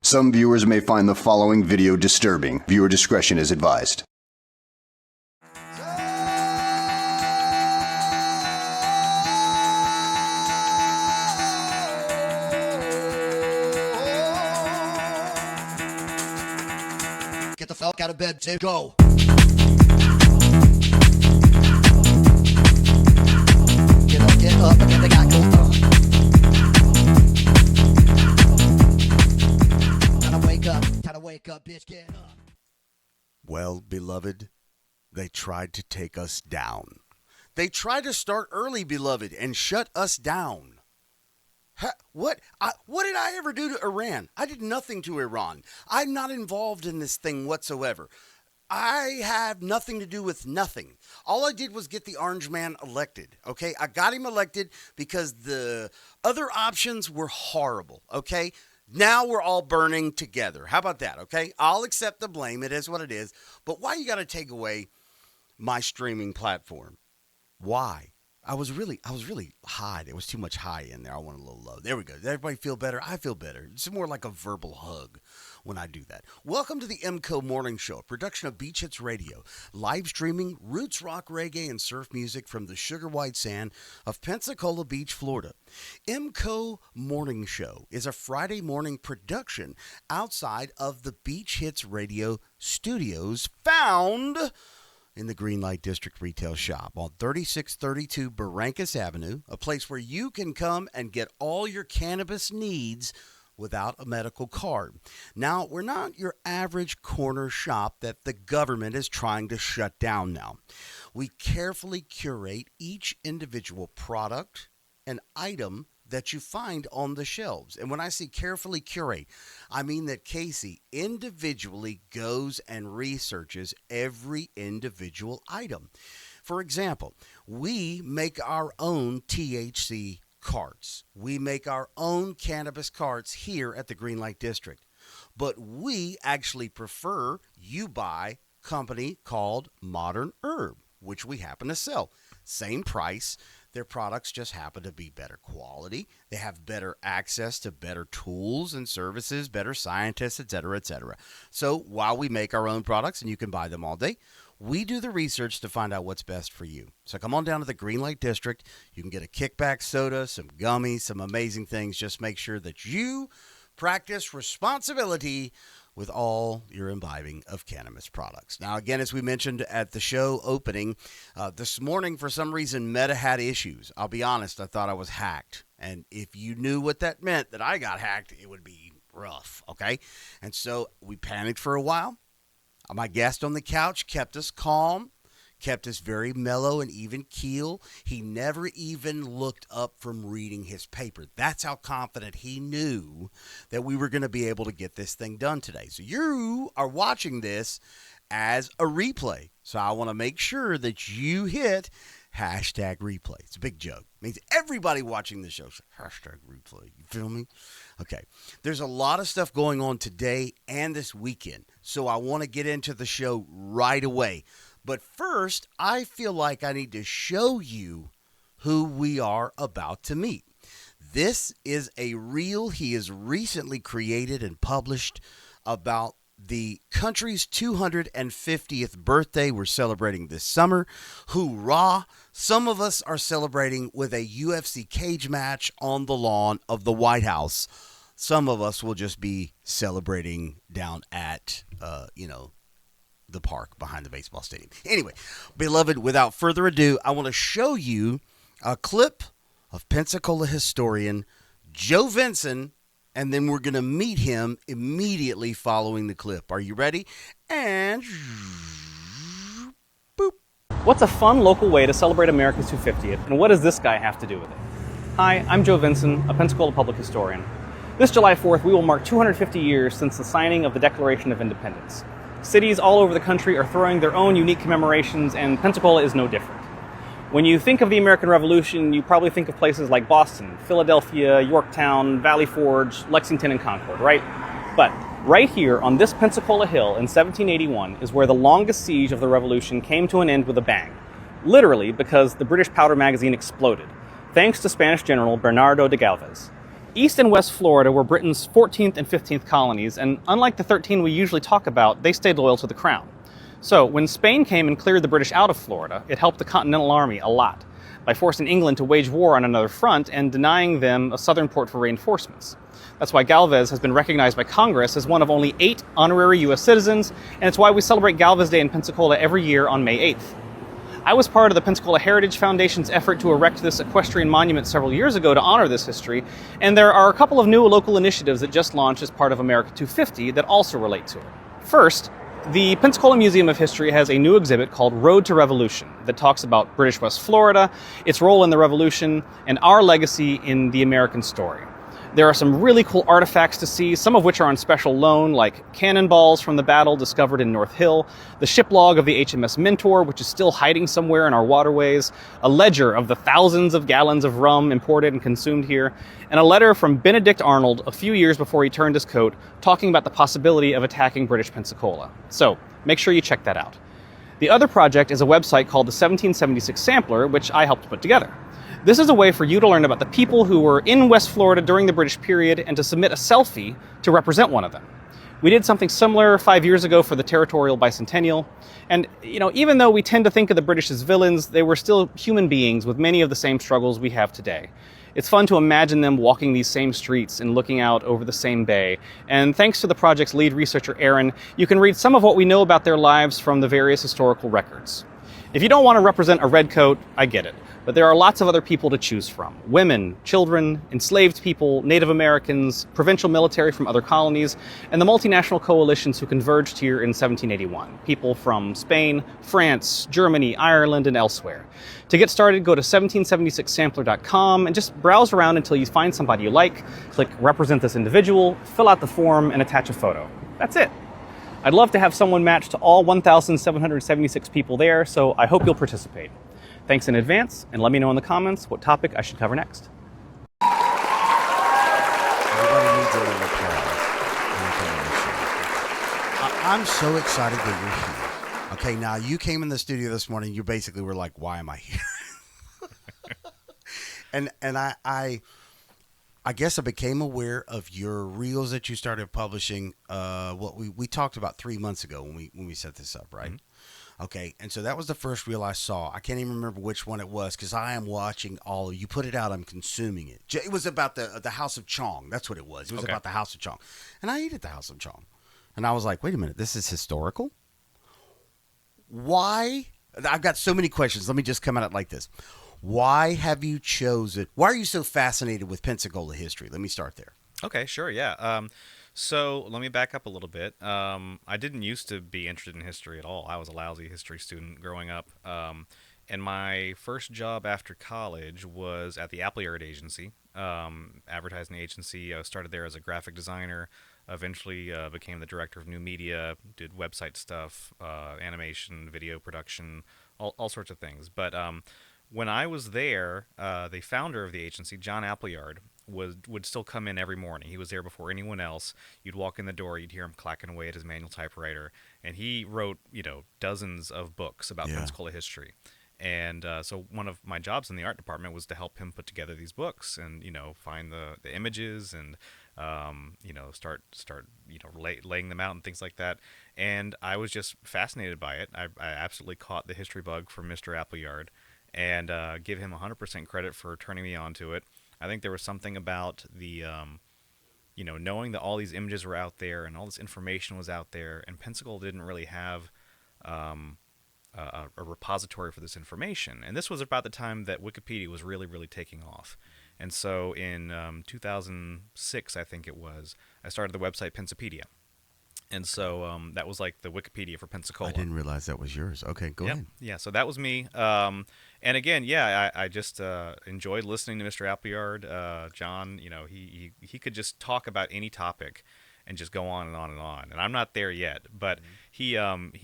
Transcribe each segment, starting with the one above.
Some viewers may find the following video disturbing. Viewer discretion is advised. Get the fuck out of bed, Tim. Go. Get up, and then they got go. Time to wake up, bitch, get up. Well, beloved, they tried to take us down. They tried to start early, beloved, and shut us down. What did I ever do to Iran? I did nothing to Iran. I'm not involved in this thing whatsoever. I have nothing to do with nothing. All I did was get the orange man elected, okay? I got him elected because the other options were horrible, okay? Now we're all burning together. How about that, okay? I'll accept the blame. It is what it is. But why you got to take away my streaming platform? Why? I was really high. There was too much high in there. I went a little low. There we go. Does everybody feel better? I feel better. It's more like a verbal hug when I do that. Welcome to the EMCO Morning Show, a production of Beach Hits Radio, live streaming roots rock, reggae, and surf music from the sugar white sand of Pensacola Beach, Florida. EMCO Morning Show is a Friday morning production outside of the Beach Hits Radio studios found in the Green Light District Retail Shop on 3632 Barrancas Avenue, a place where you can come and get all your cannabis needs without a medical card. Now, we're not your average corner shop that the government is trying to shut down now. We carefully curate each individual product and item that you find on the shelves. And when I say carefully curate, I mean that Casey individually goes and researches every individual item. For example, we make our own THC carts. We make our own cannabis carts here at the Green Light District. But we actually prefer you buy a company called Modern Herb, which we happen to sell. Same price. Their products just happen to be better quality. They have better access to better tools and services, better scientists, et cetera, et cetera. So while we make our own products and you can buy them all day, we do the research to find out what's best for you. So come on down to the Green Light District. You can get a Kickback Soda, some gummies, some amazing things. Just make sure that you practice responsibility with all your imbibing of cannabis products. Now, again, as we mentioned at the show opening, this morning, for some reason, Meta had issues. I'll be honest, I thought I was hacked. And if you knew what that meant, that I got hacked, it would be rough, okay? And so we panicked for a while. My guest on the couch kept us calm, kept us very mellow and even keel. He never even looked up from reading his paper. That's how confident he knew that we were going to be able to get this thing done today. So you are watching this as a replay. So I want to make sure that you hit hashtag replay. It's a big joke. It means everybody watching the show says hashtag replay. You feel me? Okay. There's a lot of stuff going on today and this weekend. So I want to get into the show right away. But first, I feel like I need to show you who we are about to meet. This is a reel he has recently created and published about the country's 250th birthday we're celebrating this summer. Hoorah! Some of us are celebrating with a UFC cage match on the lawn of the White House. Some of us will just be celebrating down at, the park behind the baseball stadium. Anyway, beloved, without further ado, I want to show you a clip of Pensacola historian Joe Vinson, and then we're going to meet him immediately following the clip. Are you ready? And boop. What's a fun local way to celebrate America's 250th, and what does this guy have to do with it? Hi, I'm Joe Vinson, a Pensacola public historian. This July 4th, we will mark 250 years since the signing of the Declaration of Independence. Cities all over the country are throwing their own unique commemorations, and Pensacola is no different. When you think of the American Revolution, you probably think of places like Boston, Philadelphia, Yorktown, Valley Forge, Lexington, and Concord, right? But right here on this Pensacola hill in 1781 is where the longest siege of the Revolution came to an end with a bang. literally because the British powder magazine exploded, thanks to Spanish General Bernardo de Galvez. East and West Florida were Britain's 14th and 15th colonies, and unlike the 13 we usually talk about, they stayed loyal to the crown. So when Spain came and cleared the British out of Florida, it helped the Continental Army a lot by forcing England to wage war on another front and denying them a southern port for reinforcements. That's why Galvez has been recognized by Congress as one of only 8 honorary U.S. citizens, and it's why we celebrate Galvez Day in Pensacola every year on May 8th. I was part of the Pensacola Heritage Foundation's effort to erect this equestrian monument several years ago to honor this history, and there are a couple of new local initiatives that just launched as part of America 250 that also relate to it. First, the Pensacola Museum of History has a new exhibit called Road to Revolution that talks about British West Florida, its role in the Revolution, and our legacy in the American story. There are some really cool artifacts to see, some of which are on special loan, like cannonballs from the battle discovered in North Hill, the ship log of the HMS Mentor, which is still hiding somewhere in our waterways, a ledger of the thousands of gallons of rum imported and consumed here, and a letter from Benedict Arnold a few years before he turned his coat, talking about the possibility of attacking British Pensacola. So, make sure you check that out. The other project is a website called the 1776 Sampler, which I helped put together. This is a way for you to learn about the people who were in West Florida during the British period and to submit a selfie to represent one of them. We did something similar 5 years ago for the Territorial Bicentennial. And, even though we tend to think of the British as villains, they were still human beings with many of the same struggles we have today. It's fun to imagine them walking these same streets and looking out over the same bay. And thanks to the project's lead researcher, Aaron, you can read some of what we know about their lives from the various historical records. If you don't want to represent a redcoat, I get it. But there are lots of other people to choose from. Women, children, enslaved people, Native Americans, provincial military from other colonies, and the multinational coalitions who converged here in 1781. People from Spain, France, Germany, Ireland, and elsewhere. To get started, go to 1776sampler.com and just browse around until you find somebody you like, click Represent This Individual, fill out the form, and attach a photo. That's it. I'd love to have someone matched to all 1,776 people there, so I hope you'll participate. Thanks in advance, and let me know in the comments what topic I should cover next. Everybody needs a little applause. I'm so excited that you're here. Okay, now you came in the studio this morning. You basically were like, "Why am I here?" and I guess I became aware of your reels that you started publishing. What we talked about 3 months ago when we set this up, right? Mm-hmm. Okay, and so that was the first reel I saw. I can't even remember which one it was because I am watching all of you. Put it out, I'm consuming it. It was about the House of Chong. That's what it was. It was about the House of Chong. And I ate at the House of Chong. And I was like, wait a minute, this is historical? Why? I've got so many questions. Let me just come at it like this. Why have you chosen? Why are you so fascinated with Pensacola history? Let me start there. Okay, sure, yeah. So let me back up a little bit. I didn't used to be interested in history at all. I was a lousy history student growing up. And my first job after college was at the Appleyard Agency, advertising agency. I started there as a graphic designer, eventually became the director of new media, did website stuff, animation, video production, all sorts of things. But when I was there, the founder of the agency, John Appleyard, would still come in every morning. He was there before anyone else. You'd walk in the door, you'd hear him clacking away at his manual typewriter, and he wrote, dozens of books about Pensacola history. And so one of my jobs in the art department was to help him put together these books and, find the images and, start laying them out and things like that. And I was just fascinated by it. I absolutely caught the history bug from Mr. Appleyard and give him 100% credit for turning me on to it. I think there was something about the, knowing that all these images were out there and all this information was out there, and Pensacola didn't really have a repository for this information. And this was about the time that Wikipedia was really, really taking off. And so in 2006, I think it was, I started the website Pensapedia. And so that was like the Wikipedia for Pensacola. I didn't realize that was yours. Okay, go ahead. Yeah, so that was me. And again, I just enjoyed listening to Mr. Appleyard. John, he could just talk about any topic and just go on and on and on. And I'm not there yet, but he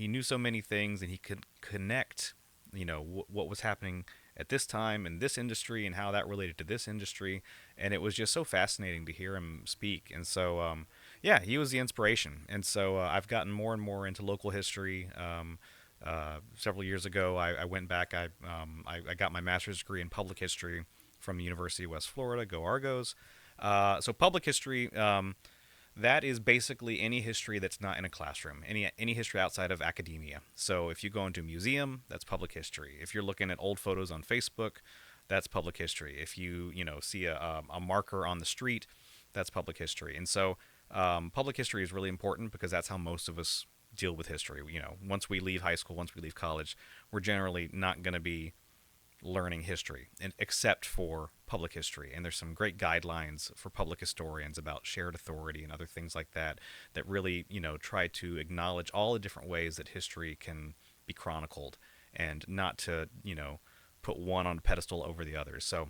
knew so many things, and he could connect, what was happening at this time in this industry and how that related to this industry. And it was just so fascinating to hear him speak. And so, he was the inspiration. And so I've gotten more and more into local history, Several years ago, I went back. I got my master's degree in public history from the University of West Florida. Go Argos! So public history, that is basically any history that's not in a classroom, any history outside of academia. So if you go into a museum, that's public history. If you're looking at old photos on Facebook, that's public history. If you see a marker on the street, that's public history. And so public history is really important because that's how most of us deal with history. Once we leave high school, once we leave college, we're generally not going to be learning history, except for public history. And there's some great guidelines for public historians about shared authority and other things like that really, try to acknowledge all the different ways that history can be chronicled and not to, put one on a pedestal over the others. So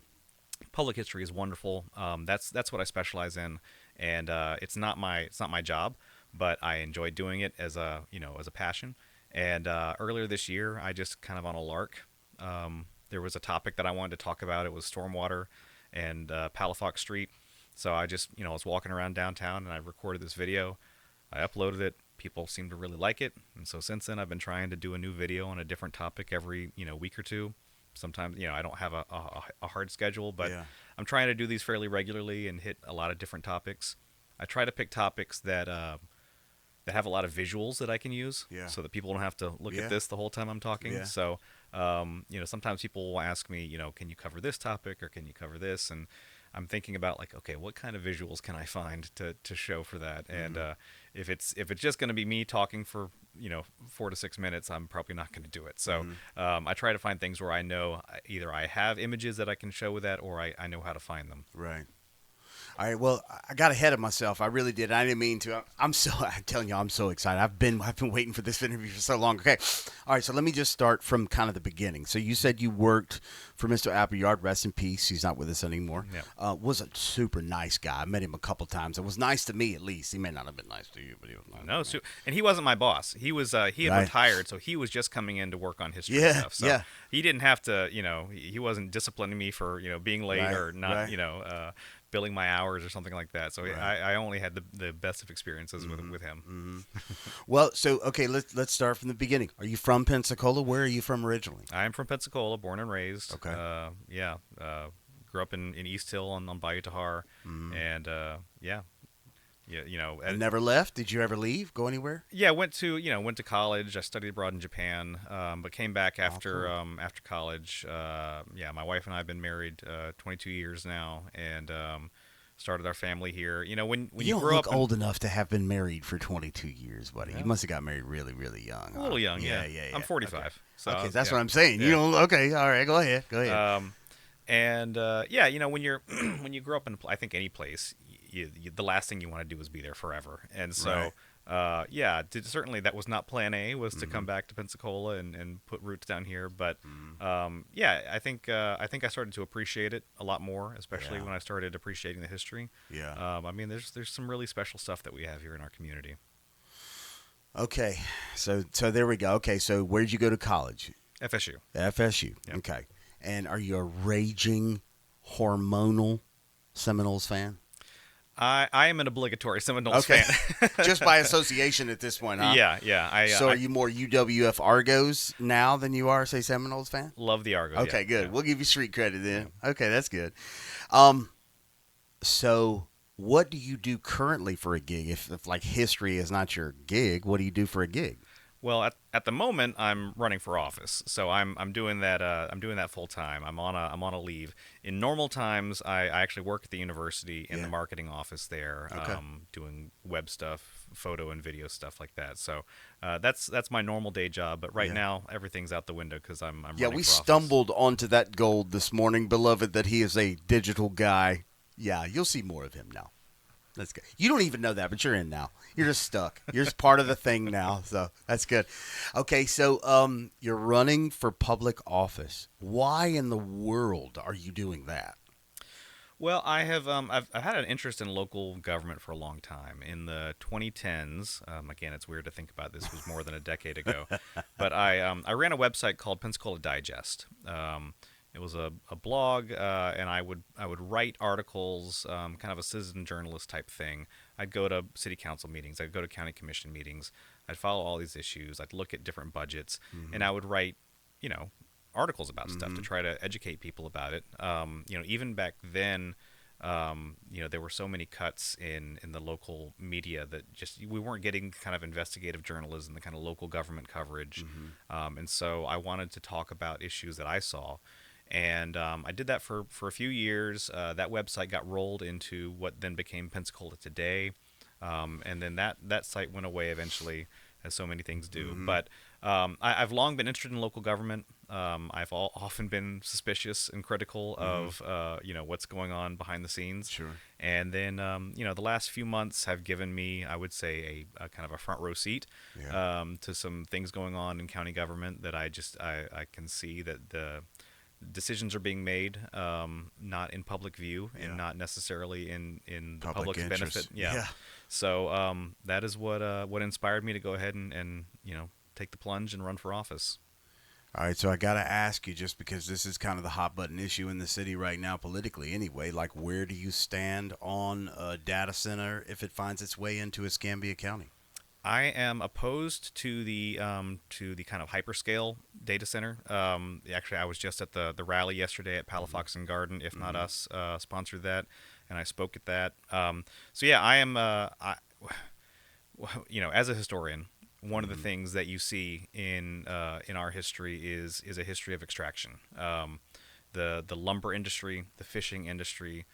public history is wonderful. That's what I specialize in, and it's not my job, but I enjoy doing it as a passion. And earlier this year, I just kind of on a lark, there was a topic that I wanted to talk about. It was stormwater and Palafox Street. So I just, I was walking around downtown and I recorded this video. I uploaded it. People seemed to really like it. And so since then, I've been trying to do a new video on a different topic every, week or two. Sometimes, I don't have a hard schedule, but Yeah. I'm trying to do these fairly regularly and hit a lot of different topics. I try to pick topics that have a lot of visuals that I can use, Yeah. so that people don't have to look Yeah. at this the whole time I'm talking. Yeah. So, sometimes people will ask me, can you cover this topic or can you cover this? And I'm thinking about like, okay, what kind of visuals can I find to show for that? And if it's just going to be me talking for 4 to 6 minutes, I'm probably not going to do it. So I try to find things where I know either I have images that I can show with that, or I know how to find them. Right. All right. Well, I got ahead of myself. I really did. I didn't mean to. I'm telling you, I'm so excited. I've been waiting for this interview for so long. Okay. All right. So let me just start from kind of the beginning. So you said you worked for Mr. Appleyard. Rest in peace. He's not with us anymore. Yeah. Was a super nice guy. I met him a couple times. It was nice to me, at least. He may not have been nice to you, but he was nice. No, and he wasn't my boss. He was he had Right. retired, so he was just coming in to work on history Yeah, stuff. So yeah. he didn't have to, he wasn't disciplining me for being late Right, or not, right. billing my hours or something like that. So Right. I only had the best of experiences with him. Well, so okay, let's start from the beginning. Are you from Pensacola? Where are you from originally? I'm from Pensacola, born and raised. Okay. Grew up in East Hill on Bayou Tahar, and And never left? Did you ever leave? Go anywhere? Yeah, went to college. I studied abroad in Japan, but came back after after college. My wife and I have been married 22 years now, and started our family here. When you don't grow look up old enough to have been married for 22 years, buddy. You must have got married really, really young. a little young, yeah. Yeah. I'm 45. Okay. So Okay, that's yeah. what I'm saying. Yeah. You don't. Okay, all right. Go ahead. When you're when you grow up in I think any place, the last thing you want to do is be there forever. And so certainly that was not plan A, was to come back to Pensacola and put roots down here. But I think I started to appreciate it a lot more, especially Yeah. when I started appreciating the history. Yeah. There's some really special stuff that we have here in our community. Okay, so there we go. Okay, so where did you go to college? FSU. FSU. Yep. Okay, and are you a raging, hormonal Seminoles fan? I am an obligatory Seminoles Okay, fan. just by association at this point, huh? Yeah. So are you more UWF Argos now than you are, say, Seminoles fan? Love the Argos. Okay, yeah, good. yeah. We'll give you street credit then. Okay, that's good. So what do you do currently for a gig? If like history is not your gig, what do you do for a gig? Well, at the moment, I'm running for office, so I'm doing that. I'm doing that full time. I'm on a leave. In normal times, I actually work at the university in the marketing office there, Okay. doing web stuff, photo and video stuff like that. So that's my normal day job. But right now, everything's out the window because I'm running Yeah, for we office. stumbled onto that gold this morning, beloved, that he is a digital guy. Yeah, you'll see more of him now. That's good. You don't even know that, but you're in now. You're just stuck. You're just part of the thing now, so that's good. Okay, so you're running for public office. Why in the world are you doing that? Well, I have I've had an interest in local government for a long time. In the 2010s, again, it's weird to think about this was more than a decade ago, but I ran a website called Pensacola Digest. It was a blog, and I would write articles, kind of a citizen journalist type thing. I'd go to city council meetings, I'd go to county commission meetings, I'd follow all these issues, I'd look at different budgets, and I would write, articles about stuff to try to educate people about it. Even back then, there were so many cuts in the local media that just we weren't getting kind of investigative journalism, the kind of local government coverage. And so I wanted to talk about issues that I saw. And I did that for a few years. That website got rolled into what then became Pensacola Today. And then that site went away eventually, as so many things do. But I've long been interested in local government. I've often been suspicious and critical of what's going on behind the scenes. Sure. And then the last few months have given me, I would say, a kind of a front row seat to some things going on in county government that I can see that the decisions are being made not in public view and not necessarily in the public's benefit. So that is what inspired me to go ahead and take the plunge and run for office. All right, so I got to ask you, just because this is kind of the hot button issue in the city right now politically anyway, like where do you stand on a data center if it finds its way into Escambia County? I am opposed to the kind of hyperscale data center. Actually, I was just at the rally yesterday at Palafox and Garden, If Not Us, sponsored that, and I spoke at that. I am, as a historian, one of the things that you see in our history is a history of extraction. The lumber industry, the fishing industry,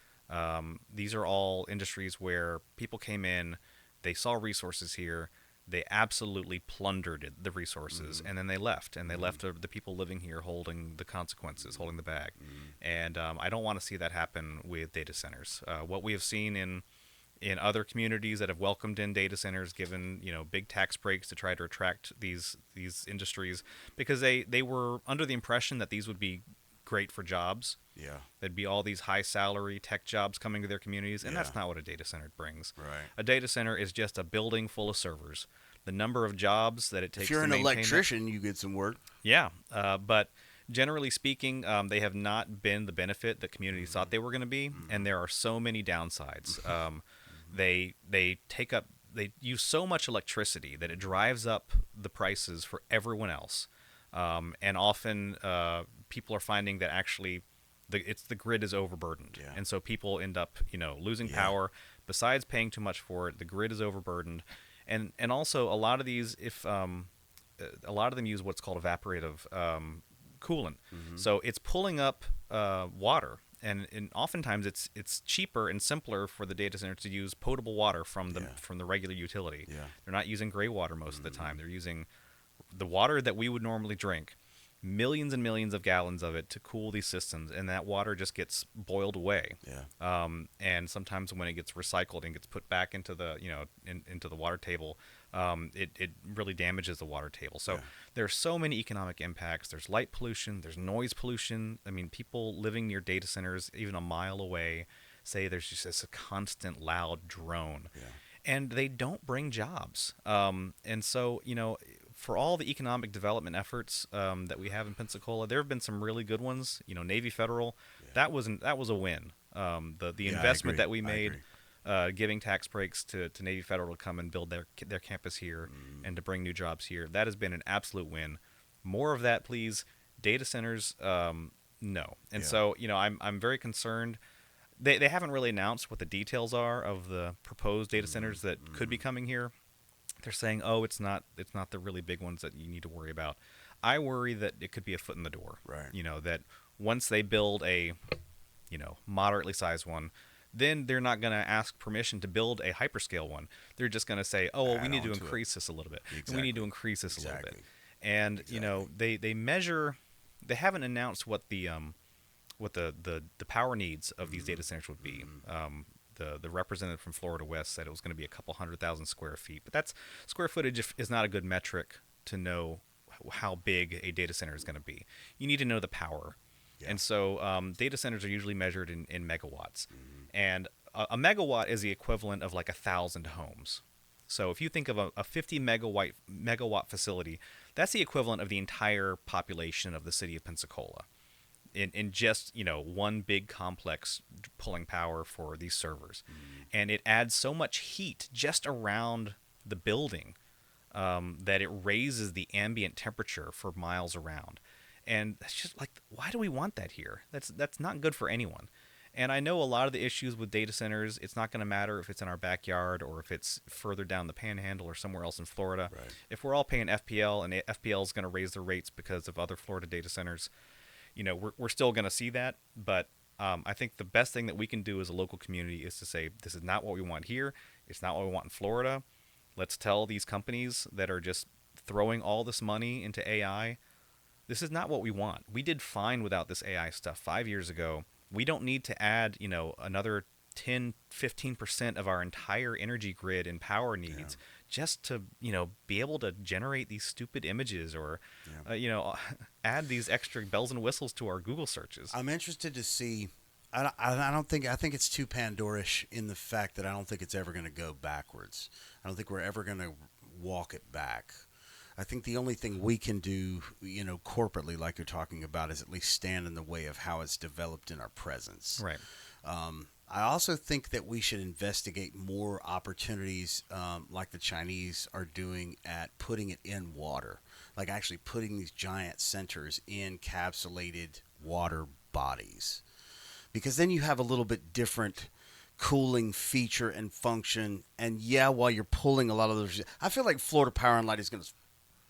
these are all industries where people came in, they saw resources here, they absolutely plundered the resources, and then they left. And they left the people living here holding the consequences, holding the bag. And I don't want to see that happen with data centers. What we have seen in other communities that have welcomed in data centers, given big tax breaks to try to attract these industries, because they were under the impression that these would be great for jobs. Yeah. There'd be all these high salary tech jobs coming to their communities, and that's not what a data center brings. Right. A data center is just a building full of servers. The number of jobs that it takes to maintain If you're an electrician, you get some work. Yeah, but generally speaking, they have not been the benefit that communities thought they were going to be, and there are so many downsides. They use so much electricity that it drives up the prices for everyone else. And often people are finding that actually the grid is overburdened, and so people end up losing power. Besides paying too much for it, the grid is overburdened, and also a lot of these, a lot of them use what's called evaporative coolant. So it's pulling up water, and oftentimes it's cheaper and simpler for the data center to use potable water from the regular utility. They're not using gray water most of the time. They're using the water that we would normally drink, millions and millions of gallons of it to cool these systems, and that water just gets boiled away. And sometimes when it gets recycled and gets put back into the into the water table, it really damages the water table. So there are so many economic impacts. There's light pollution, there's noise pollution. I mean, people living near data centers, even a mile away, say there's just this constant loud drone. And they don't bring jobs. And so, for all the economic development efforts that we have in Pensacola, there have been some really good ones. Navy Federal, that was a win. The investment that we made, giving tax breaks to Navy Federal to come and build their campus here and to bring new jobs here, that has been an absolute win. More of that, please. Data centers, no. And so, I'm very concerned. They haven't really announced what the details are of the proposed data centers that could be coming here. They're saying, it's not the really big ones that you need to worry about. I worry that it could be a foot in the door. Right. That once they build a, moderately sized one, then they're not going to ask permission to build a hyperscale one. They're just going to say, we need to increase this a little bit. Exactly. And we need to increase this a little bit. And, they measure, they haven't announced what the power needs of these data centers would be. The representative from Florida West said it was going to be a couple 100,000 square feet, but that's square footage is not a good metric to know how big a data center is going to be. You need to know the power, and so data centers are usually measured in megawatts, and a megawatt is the equivalent of like 1,000 homes. So if you think of a 50 megawatt facility, that's the equivalent of the entire population of the city of Pensacola. in just one big complex pulling power for these servers, and it adds so much heat just around the building that it raises the ambient temperature for miles around. And that's just like, why do we want that here? That's not good for anyone. And I know a lot of the issues with data centers, it's not going to matter if it's in our backyard or if it's further down the panhandle or somewhere else in Florida. Right. If we're all paying FPL and FPL is going to raise their rates because of other Florida data centers, we're still going to see that. But I think the best thing that we can do as a local community is to say, this is not what we want here. It's not what we want in Florida. Let's tell these companies that are just throwing all this money into AI, this is not what we want. We did fine without this AI stuff 5 years ago. We don't need to add, another 10, 15% of our entire energy grid and power needs just to, be able to generate these stupid images or, add these extra bells and whistles to our Google searches. I'm interested to see. I think it's too Pandorish in the fact that I don't think it's ever going to go backwards. I don't think we're ever going to walk it back. I think the only thing we can do, corporately, like you're talking about, is at least stand in the way of how it's developed in our presence. Right. I also think that we should investigate more opportunities like the Chinese are doing at putting it in water, like actually putting these giant centers in encapsulated water bodies. Because then you have a little bit different cooling feature and function. And while you're pulling a lot of those, I feel like Florida Power and Light is going to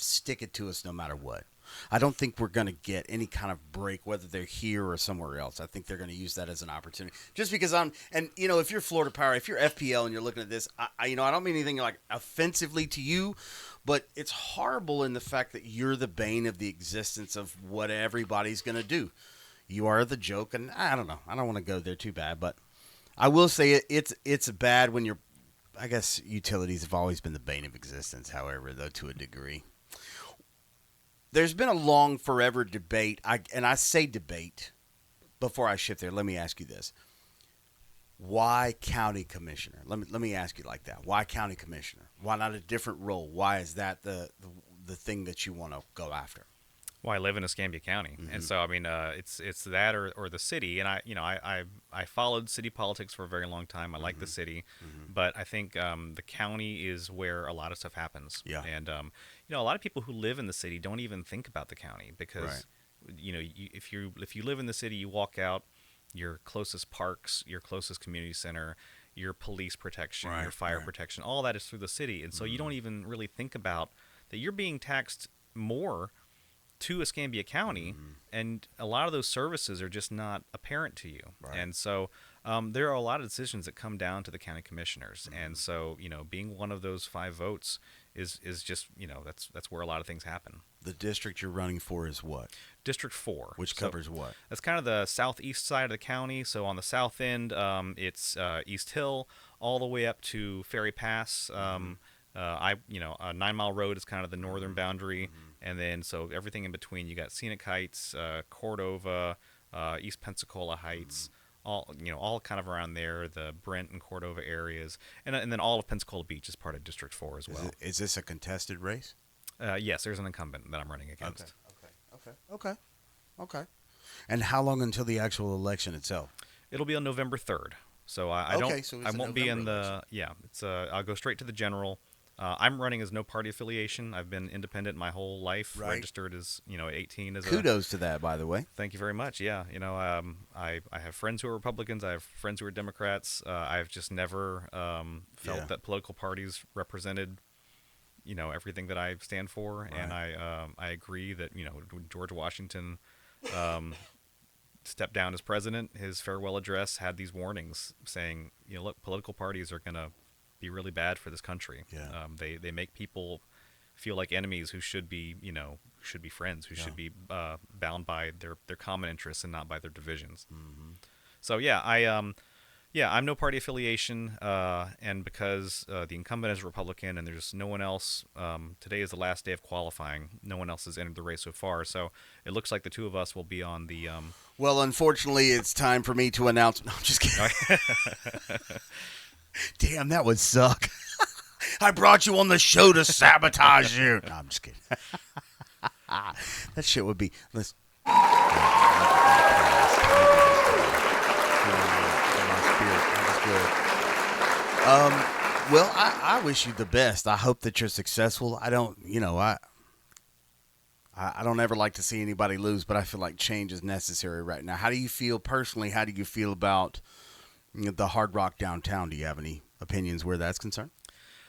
stick it to us no matter what. I don't think we're going to get any kind of break, whether they're here or somewhere else. I think they're going to use that as an opportunity. Just because if you're Florida Power, if you're FPL and you're looking at this, I don't mean anything like offensively to you, but it's horrible in the fact that you're the bane of the existence of what everybody's going to do. You are the joke, and I don't know. I don't want to go there too bad, but I will say it's bad when you're. I guess utilities have always been the bane of existence, however, though to a degree. There's been a long, forever debate, and I say debate before I shift there. Let me ask you this: why county commissioner? Let me ask you like that. Why county commissioner? Why not a different role? Why is that the thing that you want to go after? Well, I live in Escambia County, and so it's that or the city. And I followed city politics for a very long time. I like the city, but I think the county is where a lot of stuff happens. Yeah. And a lot of people who live in the city don't even think about the county because if you live in the city, you walk out, your closest parks, your closest community center, your police protection, your fire protection, all that is through the city, and so you don't even really think about that you're being taxed more to Escambia County, and a lot of those services are just not apparent to you. Right. And so there are a lot of decisions that come down to the county commissioners. And so, being one of those 5 votes is just, that's where a lot of things happen. The district you're running for is what? District 4. Which covers what? That's kind of the southeast side of the county. So on the south end, it's East Hill all the way up to Ferry Pass. A 9 Mile Road is kind of the northern boundary. And then, so everything in between, you got Scenic Heights, Cordova, East Pensacola Heights, all kind of around there, the Brent and Cordova areas. And then all of Pensacola Beach is part of District 4 as well. Is this a contested race? Yes, there's an incumbent that I'm running against. Okay. And how long until the actual election itself? It'll be on November 3rd. So I won't be in the, I'll go straight to the general. I'm running as no party affiliation. I've been independent my whole life. Right. Registered as 18 as Kudos to that, by the way. Thank you very much. Yeah, I have friends who are Republicans. I have friends who are Democrats. I've just never felt that political parties represented everything that I stand for, right. And I agree that when George Washington stepped down as president, his farewell address had these warnings saying, look, political parties are going to be really bad for this country. Yeah. They make people feel like enemies who should be friends, who should be bound by their common interests and not by their divisions. Mm-hmm. So I'm no party affiliation, and because the incumbent is a Republican and there's no one else, today is the last day of qualifying. No one else has entered the race so far, so it looks like the two of us will be on the... Well, unfortunately, it's time for me to announce... No, I'm just kidding. Damn, that would suck. I brought you on the show to sabotage you. No, I'm just kidding. That shit would be... Listen. Well, I wish you the best. I hope that you're successful. I don't, I don't ever like to see anybody lose, but I feel like change is necessary right now. How do you feel personally? How do you feel about the Hard Rock downtown? Do you have any opinions where that's concerned?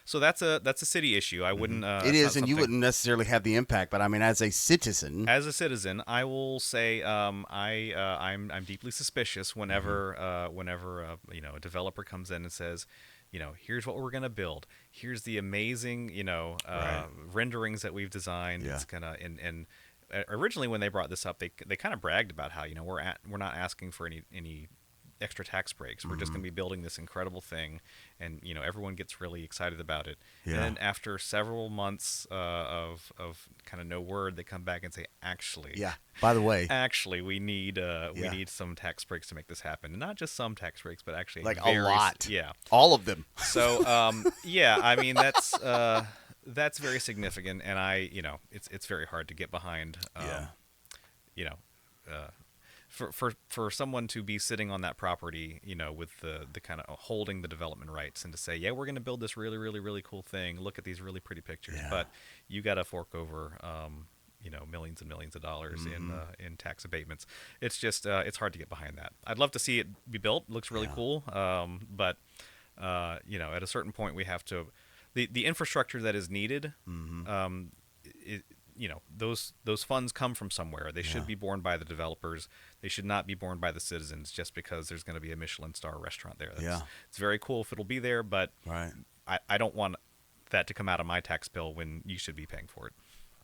So that's a city issue. I wouldn't. It is, and you wouldn't necessarily have the impact. But I mean, as a citizen, I will say I'm deeply suspicious whenever a developer comes in and says, here's what we're gonna build. Here's the amazing renderings that we've designed. Yeah. It's gonna and originally when they brought this up, they kind of bragged about how we're not asking for any extra tax breaks. We're just going to be building this incredible thing, and everyone gets really excited about it. Yeah. And then after several months of kind of no word, they come back and say, actually, by the way, we need some tax breaks to make this happen, and not just some tax breaks, but actually like a lot, yeah, all of them. So I mean that's very significant, and it's very hard to get behind. For someone to be sitting on that property, with the kind of holding the development rights, and to say, yeah, we're going to build this really, really, really cool thing. Look at these really pretty pictures, but you got to fork over, millions and millions of dollars in tax abatements. It's just it's hard to get behind that. I'd love to see it be built. It looks really cool, but at a certain point, we have to the infrastructure that is needed. Those funds come from somewhere. They should be borne by the developers. They should not be borne by the citizens just because there's going to be a Michelin star restaurant there. It's very cool if it'll be there, but I don't want that to come out of my tax bill when you should be paying for it.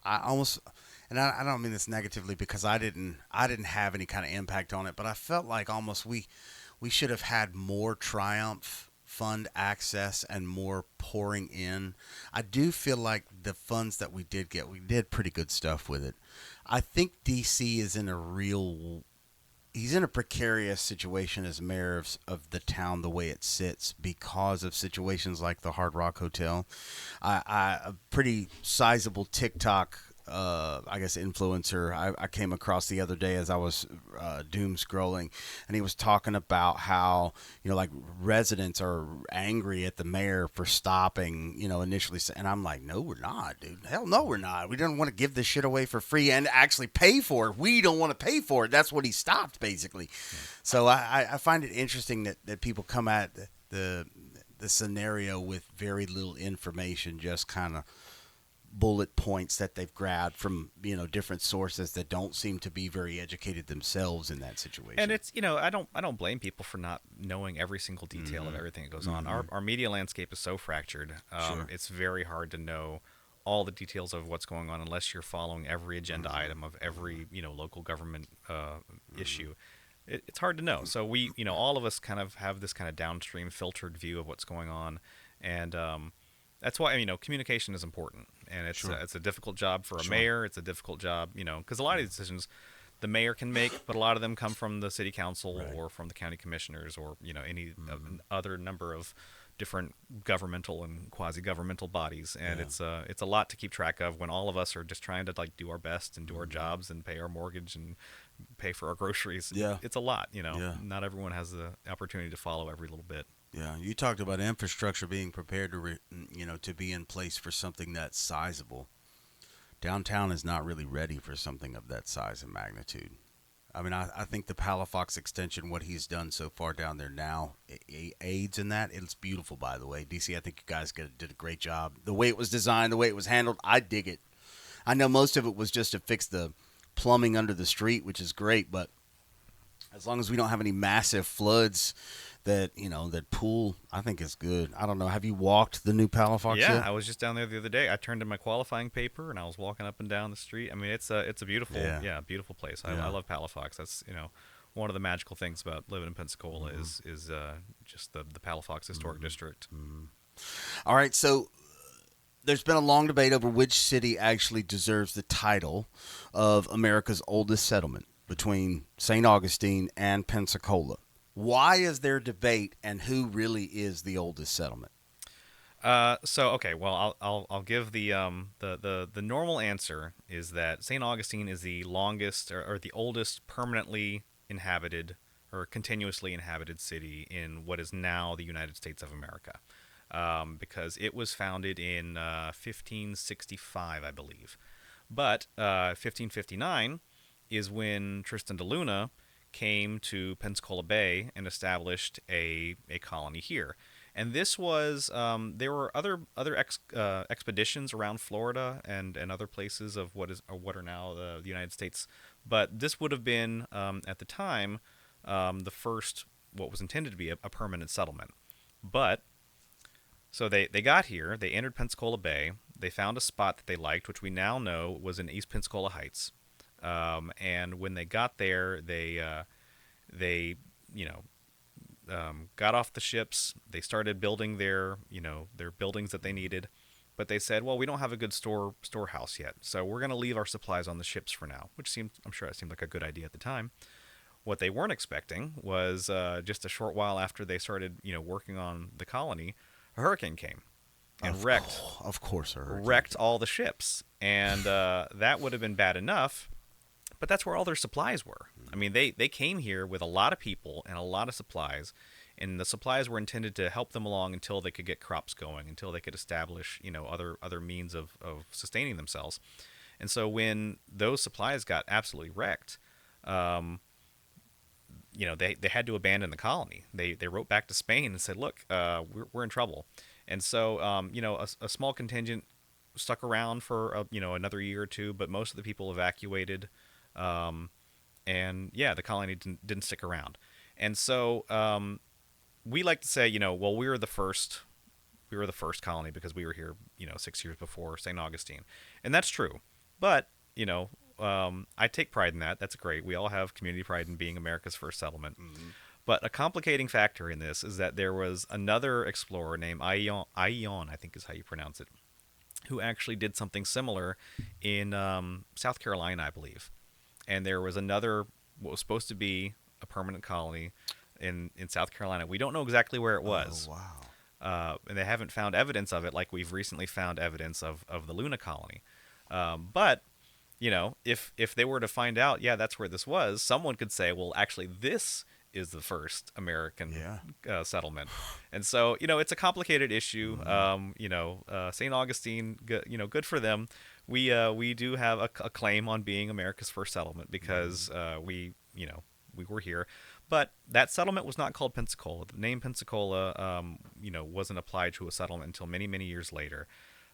I don't mean this negatively because I didn't have any kind of impact on it, but I felt like almost we should have had more Triumph fund access and more pouring in. I do feel like the funds that we did get, we did pretty good stuff with it. I think DC is he's in a precarious situation as mayor of the town the way it sits because of situations like the Hard Rock Hotel. A pretty sizable TikTok influencer I came across the other day as I was doom scrolling, and he was talking about how residents are angry at the mayor for stopping initially, and I'm like, no, we're not, dude. Hell no, we're not. We don't want to give this shit away for free and actually pay for it. We don't want to pay for it. That's what he stopped basically. Yeah. So I find it interesting that people come at the scenario with very little information, just kind of bullet points that they've grabbed from different sources that don't seem to be very educated themselves in that situation. And it's I don't blame people for not knowing every single detail of everything that goes on. Our media landscape is so fractured. It's very hard to know all the details of what's going on unless you're following every agenda item of every local government issue. It's hard to know. So we all of us kind of have this kind of downstream filtered view of what's going on, and that's why communication is important, and it's a difficult job for a mayor. It's a difficult job, because a lot of these decisions the mayor can make, but a lot of them come from the city council or from the county commissioners or any other number of different governmental and quasi-governmental bodies, and it's a lot to keep track of when all of us are just trying to do our best and do our jobs and pay our mortgage and pay for our groceries. It's a lot. Not everyone has the opportunity to follow every little bit. Yeah, you talked about infrastructure being prepared to, to be in place for something that's sizable. Downtown is not really ready for something of that size and magnitude. I mean, I think the Palafox extension, what he's done so far down there now, aids in that. It's beautiful, by the way. DC, I think you guys did a great job. The way it was designed, the way it was handled, I dig it. I know most of it was just to fix the plumbing under the street, which is great, but as long as we don't have any massive floods, that pool, I think is good. I don't know. Have you walked the new Palafox yet? Yeah, I was just down there the other day. I turned in my qualifying paper and I was walking up and down the street. I mean, it's a beautiful, beautiful place. I love Palafox. That's one of the magical things about living in Pensacola is just the Palafox Historic District. All right, so there's been a long debate over which city actually deserves the title of America's oldest settlement between St. Augustine and Pensacola. Why is there debate, and who really is the oldest settlement? I'll give the normal answer is that St. Augustine is the longest or the oldest permanently inhabited or continuously inhabited city in what is now the United States of America, because it was founded in 1565, I believe. But 1559 is when Tristan da Luna came to Pensacola Bay and established a colony here. And this was there were other expeditions around Florida and other places of what are now the United States, but this would have been at the time the first what was intended to be a permanent settlement. But so they got here, they entered Pensacola Bay, they found a spot that they liked, which we now know was in East Pensacola Heights. And when they got there, they got off the ships. They started building their buildings that they needed, but they said, well, we don't have a good storehouse yet, so we're going to leave our supplies on the ships for now, I'm sure it seemed like a good idea at the time. What they weren't expecting was just a short while after they started, working on the colony, a hurricane came and wrecked all the ships, and that would have been bad enough. But that's where all their supplies were. I mean, they came here with a lot of people and a lot of supplies, and the supplies were intended to help them along until they could get crops going, until they could establish, other means of sustaining themselves. And so when those supplies got absolutely wrecked, they had to abandon the colony. They wrote back to Spain and said, look, we're in trouble. And so, a small contingent stuck around for, another year or two, but most of the people evacuated. The colony didn't stick around. And so we like to say, well, we were the first colony because we were here, 6 years before St. Augustine. And that's true. But, I take pride in that. That's great. We all have community pride in being America's first settlement. Mm-hmm. But a complicating factor in this is that there was another explorer named 𝐄𝐌𝐂𝐎, I think is how you pronounce it, who actually did something similar in South Carolina, I believe. And there was another, what was supposed to be a permanent colony in South Carolina. We don't know exactly where it was. Oh, wow. And they haven't found evidence of it like we've recently found evidence of the Luna colony. But, if they were to find out, yeah, that's where this was, someone could say, well, actually, this is the first American settlement. And so, it's a complicated issue. St. Augustine, good for them. We do have a claim on being America's first settlement because we were here. But that settlement was not called Pensacola. The name Pensacola, wasn't applied to a settlement until many, many years later.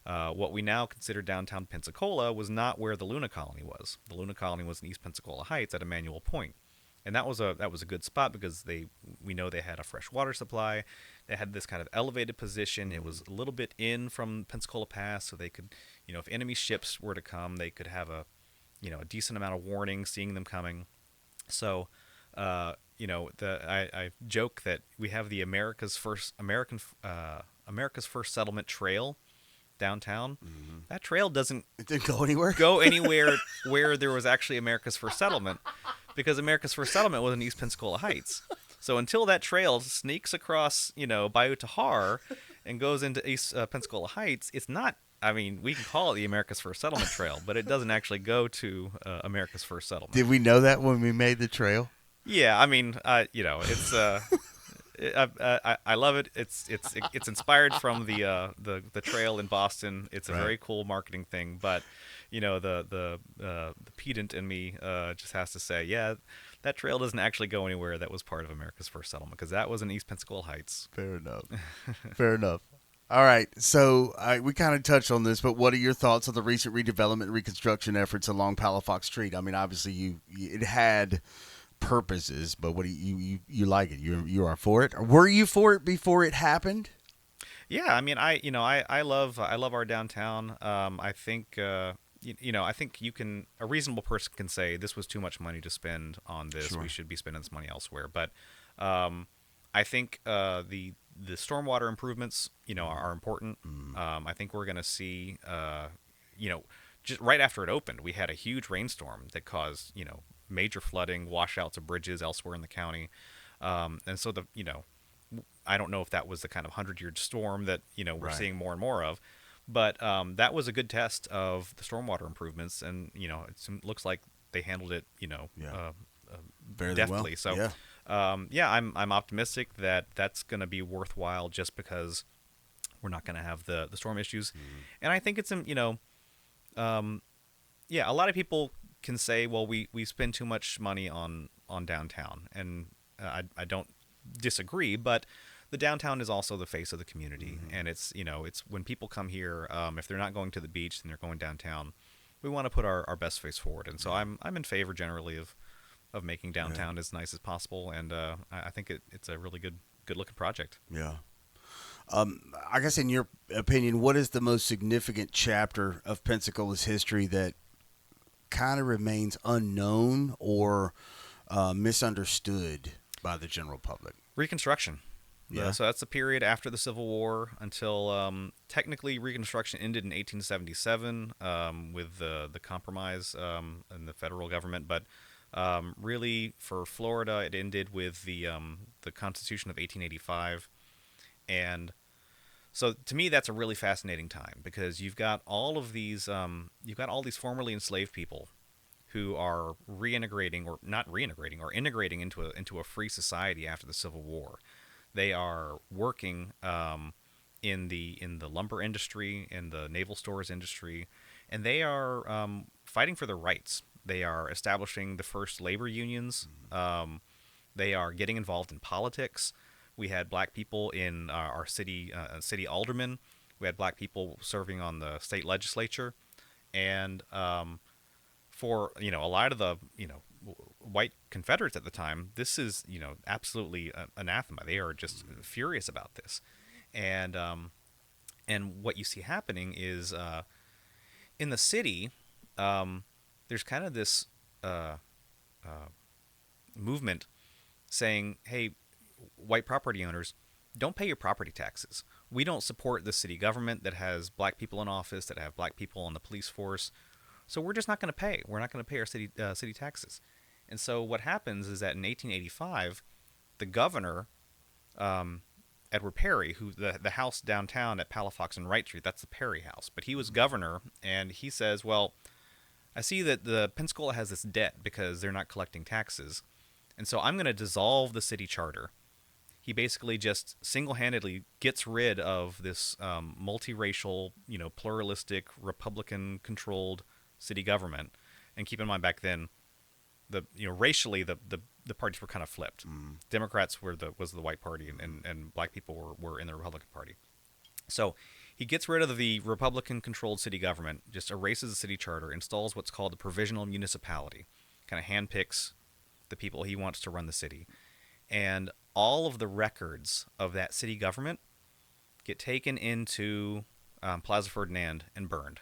What we now consider downtown Pensacola was not where the Luna colony was. The Luna colony was in East Pensacola Heights at Emmanuel Point. And that was a good spot because we know they had a fresh water supply. They had this kind of elevated position. It was a little bit in from Pensacola Pass, so they could, if enemy ships were to come, they could have a decent amount of warning seeing them coming. So, I joke that we have the America's first settlement trail downtown. Mm-hmm. That trail it didn't go anywhere. Where there was actually America's first settlement. Because America's first settlement was in East Pensacola Heights. So until that trail sneaks across, Bayou Tahar and goes into East Pensacola Heights, it's not, we can call it the America's First Settlement Trail, but it doesn't actually go to America's First Settlement. Did we know that when we made the trail? Yeah, it's... I love it. It's inspired from the trail in Boston. It's a very cool marketing thing, but the pedant in me just has to say, yeah, that trail doesn't actually go anywhere. That was part of America's first settlement because that was in East Pensacola Heights. Fair enough. Fair enough. All right, so we kind of touched on this, but what are your thoughts on the recent redevelopment and reconstruction efforts along Palafox Street? Obviously it had purposes, but what do you like it? You are for it? Or were you for it before it happened? Yeah, I love our downtown. I think I think a reasonable person can say this was too much money to spend on this. Sure. We should be spending this money elsewhere. But I think the stormwater improvements, are important. I think we're going to see, just right after it opened, we had a huge rainstorm that caused, major flooding, washouts of bridges elsewhere in the county. And so I don't know if that was the kind of 100-year storm that, we're seeing more and more of. But that was a good test of the stormwater improvements. And, it looks like they handled it, very deftly. well. yeah, I'm optimistic that that's going to be worthwhile just because we're not going to have the storm issues. And I think it's, yeah, a lot of people can say, well, we spend too much money on downtown, and I don't disagree, but the downtown is also the face of the community, and it's it's when people come here, if they're not going to the beach and they're going downtown, we want to put our best face forward, and so I'm in favor generally of making downtown as nice as possible, and I think it's a really good looking project. Yeah. I guess in your opinion, what is the most significant chapter of Pensacola's history that kind of remains unknown or misunderstood by the general public? Reconstruction. Yeah. So that's the period after the Civil War until technically Reconstruction ended in 1877 with the compromise and the federal government, but really for Florida it ended with the Constitution of 1885, and so to me that's a really fascinating time because you've got all these formerly enslaved people who are reintegrating or not reintegrating or integrating into a free society after the Civil War. They are working in the lumber industry, in the naval stores industry, and they are fighting for their rights. They are establishing the first labor unions. They are getting involved in politics. We had black people in our city aldermen. We had black people serving on the state legislature, and for a lot of the white Confederates at the time, this is absolutely anathema. They are just furious about this, and what you see happening is in the city, there's kind of this movement saying, "Hey, white property owners, don't pay your property taxes. We don't support the city government that has black people in office, that have black people on the police force. So we're just not going to pay. We're not going to pay our city taxes." And so what happens is that in 1885, the governor, Edward Perry, who the house downtown at Palafox and Wright Street, that's the Perry House, but he was governor, and he says, well, I see that the Pensacola has this debt because they're not collecting taxes, and so I'm going to dissolve the city charter. He basically just single-handedly gets rid of this multiracial, pluralistic, Republican-controlled city government. And keep in mind, back then, racially, the parties were kind of flipped. Democrats was the white party, and black people were in the Republican Party. So he gets rid of the Republican-controlled city government, just erases the city charter, installs what's called the provisional municipality, kind of handpicks the people he wants to run the city. And all of the records of that city government get taken into Plaza Ferdinand and burned.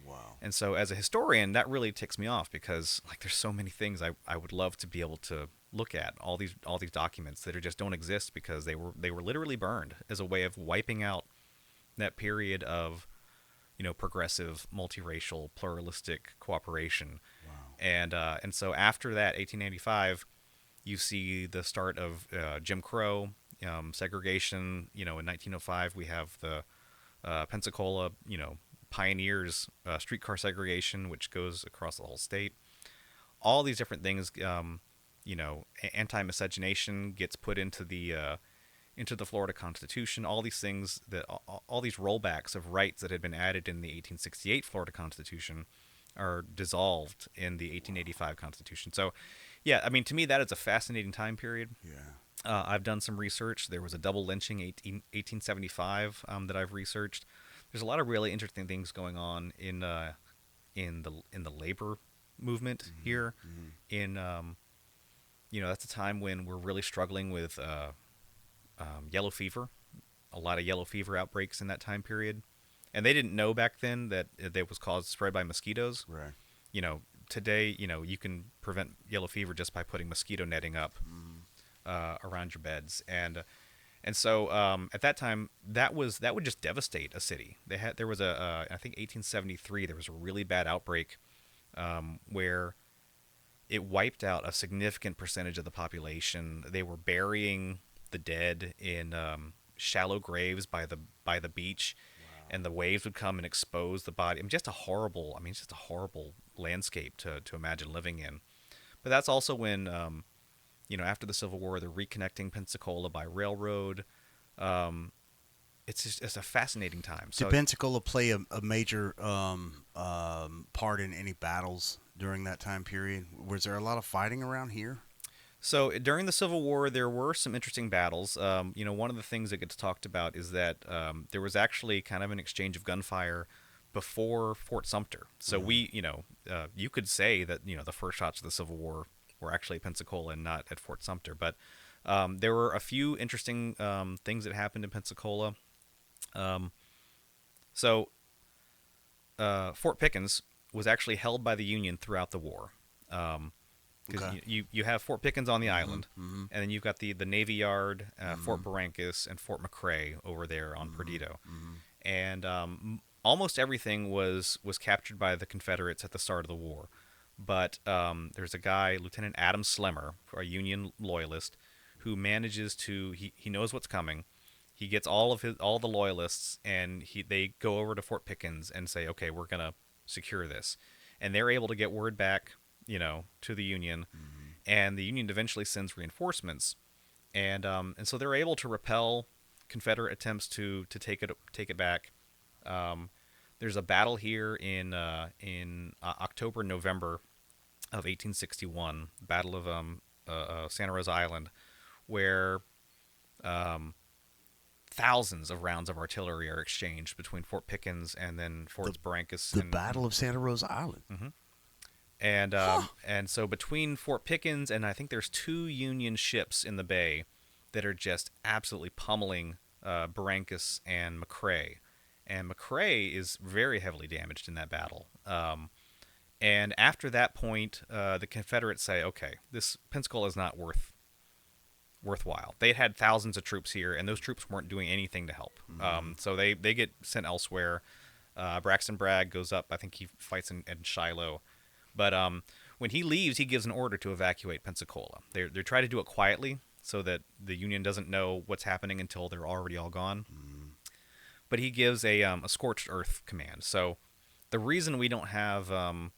Wow. And so as a historian, that really ticks me off because there's so many things I would love to be able to look at, all these documents that just don't exist because they were literally burned as a way of wiping out that period of progressive, multiracial, pluralistic cooperation. Wow. And so after that, 1885, you see the start of Jim Crow, segregation. In 1905, we have the Pensacola, pioneers streetcar segregation, which goes across the whole state. All these different things, anti-miscegenation gets put into the Florida Constitution. All these things all these rollbacks of rights that had been added in the 1868 Florida Constitution are dissolved in the 1885 Constitution. So, yeah, I mean, to me, that is a fascinating time period. Yeah. I've done some research. There was a double lynching 1875 that I've researched. There's a lot of really interesting things going on in the labor movement here. In that's a time when we're really struggling with yellow fever. A lot of yellow fever outbreaks in that time period, and they didn't know back then that it was spread by mosquitoes. Right. Today, you can prevent yellow fever just by putting mosquito netting up around your beds, and so at that time, that would just devastate a city. There was I think 1873, there was a really bad outbreak where it wiped out a significant percentage of the population. They were burying the dead in shallow graves by the beach. And the waves would come and expose the body. Just a horrible landscape to imagine living in. But that's also when after the Civil War, they're reconnecting Pensacola by railroad. It's a fascinating time. So Did Pensacola play a major part in any battles during that time period? Was there a lot of fighting around here? So during the Civil War, there were some interesting battles. One of the things that gets talked about is that there was actually kind of an exchange of gunfire before Fort Sumter. So you could say that the first shots of the Civil War were actually at Pensacola and not at Fort Sumter. But there were a few interesting things that happened in Pensacola. Fort Pickens was actually held by the Union throughout the war. Because you have Fort Pickens on the island, and then you've got the Navy Yard, Fort Barrancas, and Fort McRae over there on Perdido. And almost everything was captured by the Confederates at the start of the war. But there's a guy, Lieutenant Adam Slemmer, a Union loyalist, who manages to he knows what's coming. He gets all the loyalists, and they go over to Fort Pickens and say, okay, we're gonna secure this, and they're able to get word back, to the Union, and the Union eventually sends reinforcements, and so they're able to repel Confederate attempts to take it back. There's a battle here in October, November of 1861, Battle of Santa Rosa Island, where thousands of rounds of artillery are exchanged between Fort Pickens and then Forts Barrancas. The Battle of Santa Rosa Island. And so between Fort Pickens and I think there's 2 Union ships in the bay that are just absolutely pummeling Barrancas and McRae. And McRae is very heavily damaged in that battle. And after that point, the Confederates say, okay, this Pensacola is not worthwhile. They had thousands of troops here, and those troops weren't doing anything to help. So they get sent elsewhere. Braxton Bragg goes up. I think he fights in Shiloh. But when he leaves, he gives an order to evacuate Pensacola. They try to do it quietly so that the Union doesn't know what's happening until they're already all gone. But he gives a scorched earth command. So the reason we don't have a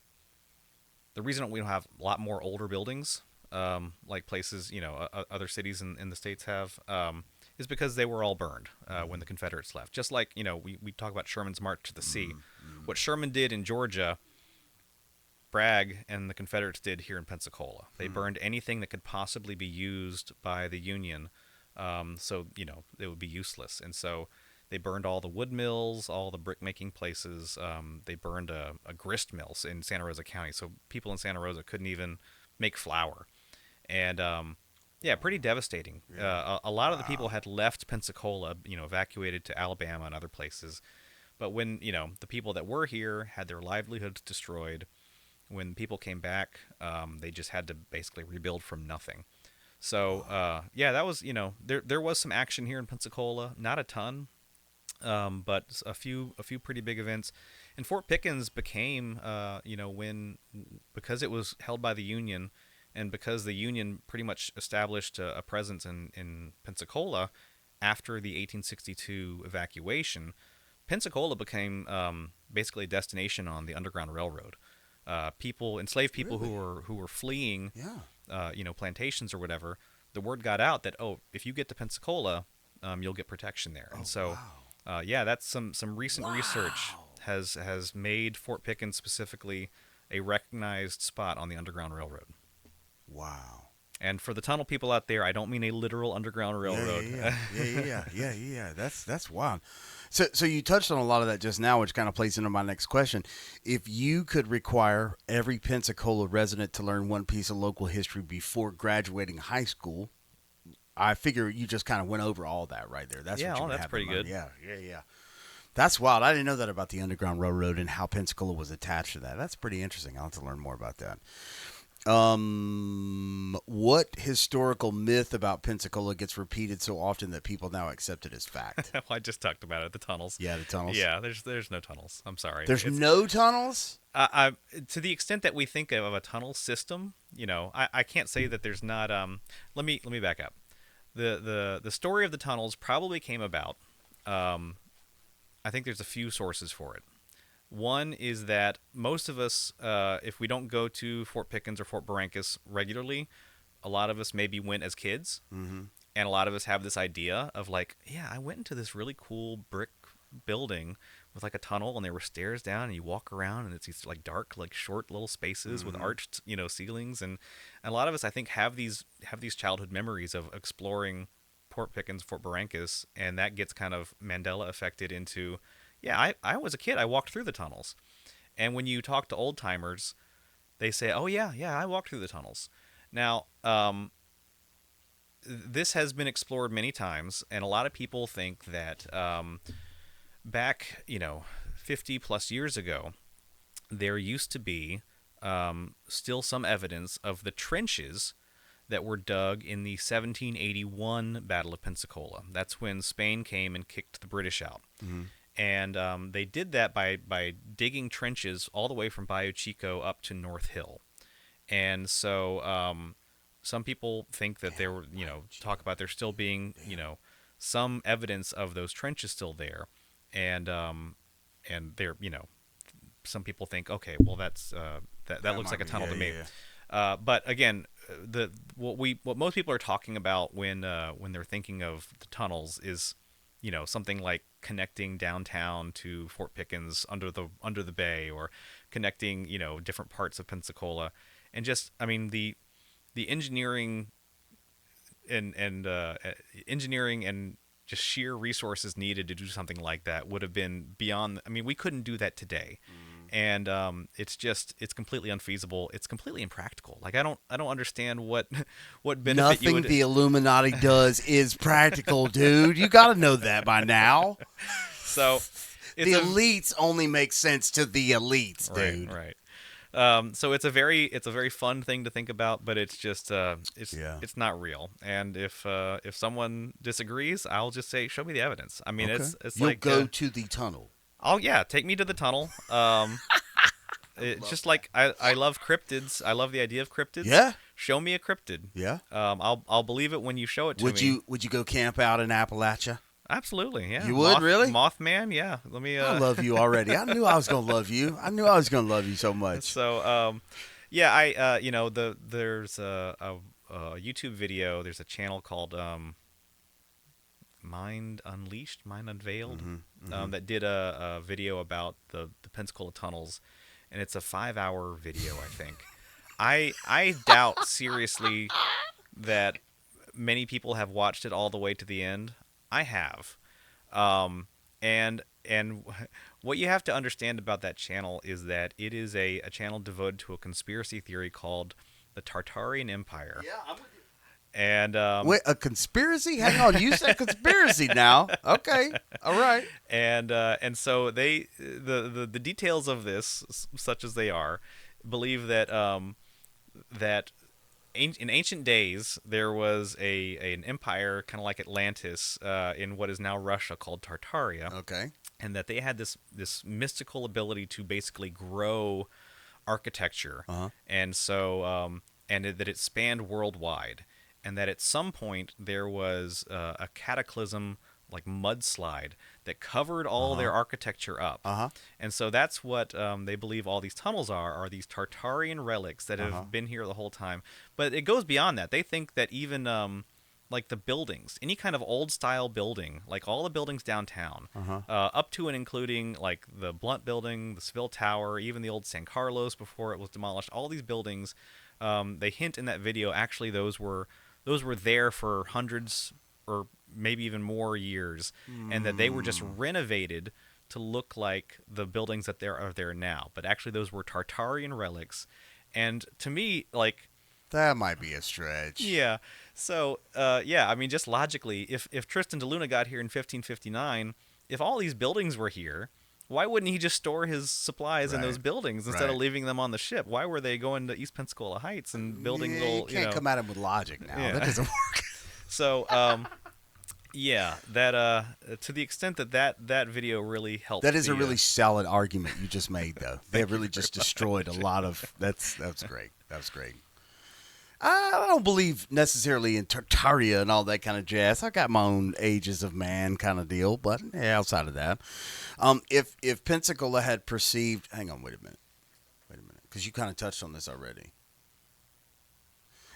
lot more older buildings, like places other cities in the states have, is because they were all burned when the Confederates left. Just like we talk about Sherman's march to the sea. What Sherman did in Georgia, Bragg and the Confederates did here in Pensacola. They burned anything that could possibly be used by the Union, so it would be useless. And so they burned all the wood mills, all the brick making places. They burned a grist mill in Santa Rosa County, so people in Santa Rosa couldn't even make flour. And pretty devastating. A lot of the people had left Pensacola, evacuated to Alabama and other places. But when the people that were here had their livelihoods destroyed, when people came back, they just had to basically rebuild from nothing. So that was there was some action here in Pensacola, not a ton, but a few pretty big events. And Fort Pickens became because it was held by the Union, and because the Union pretty much established a presence in Pensacola after the 1862 evacuation, Pensacola became basically a destination on the Underground Railroad. Enslaved people who were fleeing, plantations or whatever. The word got out that if you get to Pensacola, you'll get protection there. And that's some recent research has made Fort Pickens specifically a recognized spot on the Underground Railroad. Wow. And for the tunnel people out there, I don't mean a literal Underground Railroad. Yeah. That's wild. So you touched on a lot of that just now, which kind of plays into my next question. If you could require every Pensacola resident to learn one piece of local history before graduating high school, I figure you just kind of went over all that right there. That's what you would that's have pretty to learn. good. Yeah. That's wild. I didn't know that about the Underground Railroad and how Pensacola was attached to that. That's pretty interesting. I'll have to learn more about that. What historical myth about Pensacola gets repeated so often that people now accept it as fact? Well, I just talked about it. The tunnels. Yeah, the tunnels. Yeah, there's no tunnels. I'm sorry. There's no tunnels? To the extent that we think of a tunnel system, I can't say that there's not. Let me back up. The story of the tunnels probably came about. I think there's a few sources for it. One is that most of us, if we don't go to Fort Pickens or Fort Barrancas regularly, a lot of us maybe went as kids, Mm-hmm. and a lot of us have this idea of like, yeah, I went into this really cool brick building with like a tunnel, and there were stairs down, and you walk around, and it's these like dark, like short little spaces with arched, ceilings, and a lot of us, I think, have these childhood memories of exploring Fort Pickens, Fort Barrancas, and that gets kind of Mandela affected into, yeah, I was a kid, I walked through the tunnels, and when you talk to old timers, they say, oh yeah, I walked through the tunnels. Now, this has been explored many times, and a lot of people think that back, 50 plus years ago, there used to be still some evidence of the trenches that were dug in the 1781 Battle of Pensacola. That's when Spain came and kicked the British out. Mm-hmm. And they did that by digging trenches all the way from Bayou Chico up to North Hill. And so some people think that there were, talk about there still being, some evidence of those trenches still there. And they're, some people think, okay, well, that looks like a tunnel to me. Yeah. But again, what most people are talking about when they're thinking of the tunnels is, something like connecting downtown to Fort Pickens under the bay, or connecting, different parts of Pensacola, and just, I mean, the engineering and engineering and just sheer resources needed to do something like that would have been beyond. I mean, we couldn't do that today. And it's completely unfeasible. It's completely impractical. Like I don't understand what benefit Nothing you would. The Illuminati does is practical, dude. You got to know that by now. So the elites only make sense to the elites, dude. Right. So it's a very fun thing to think about, but it's just it's not real. And if someone disagrees, I'll just say, show me the evidence. I mean, Okay. it's You'll like go to the tunnel. Oh yeah, take me to the tunnel. It's just like I love cryptids. I love the idea of cryptids. Yeah. Show me a cryptid. Yeah. I'll believe it when you show it to me. Would you go camp out in Appalachia? Absolutely, yeah. You would, really? Mothman, yeah. Let me. I love you already. I knew I was gonna love you. I knew I was gonna love you so much. So, yeah, I there's a YouTube video. There's a channel called Mind Unleashed, Mind Unveiled, that did a video about the Pensacola tunnels, and it's a 5-hour video, I think. I doubt seriously that many people have watched it all the way to the end. I have, and what you have to understand about that channel is that it is a channel devoted to a conspiracy theory called the Tartarian Empire. Yeah, I'm with you. And wait, a conspiracy? Hang on, you said conspiracy now. Okay, all right. And so the details of this, such as they are, believe that in ancient days there was an empire kind of like Atlantis in what is now Russia called Tartaria. Okay. And that they had this mystical ability to basically grow architecture, and so that it spanned worldwide. And that at some point there was a cataclysm, like mudslide, that covered all their architecture up. And so that's what they believe all these tunnels are these Tartarian relics that have been here the whole time. But it goes beyond that. They think that even like the buildings, any kind of old style building, like all the buildings downtown, up to and including like the Blunt Building, the Seville Tower, even the old San Carlos before it was demolished, all these buildings, they hint in that video, actually those were there for hundreds or maybe even more years, and that they were just renovated to look like the buildings that are there now. But actually, those were Tartarian relics, and to me, like, that might be a stretch. Yeah. So, yeah, I mean, just logically, if Tristan da Luna got here in 1559, if all these buildings were here, why wouldn't he just store his supplies in those buildings instead of leaving them on the ship? Why were they going to East Pensacola Heights and building little? You can't come at him with logic now. Yeah. That doesn't work. So, yeah, that to the extent that video really helped. That is a really solid argument you just made, though. They really just destroyed a lot of. That's great. That was great. I don't believe necessarily in Tartaria and all that kind of jazz. I got my own Ages of Man kind of deal, but yeah, outside of that, if Pensacola had perceived, hang on, wait a minute, because you kind of touched on this already.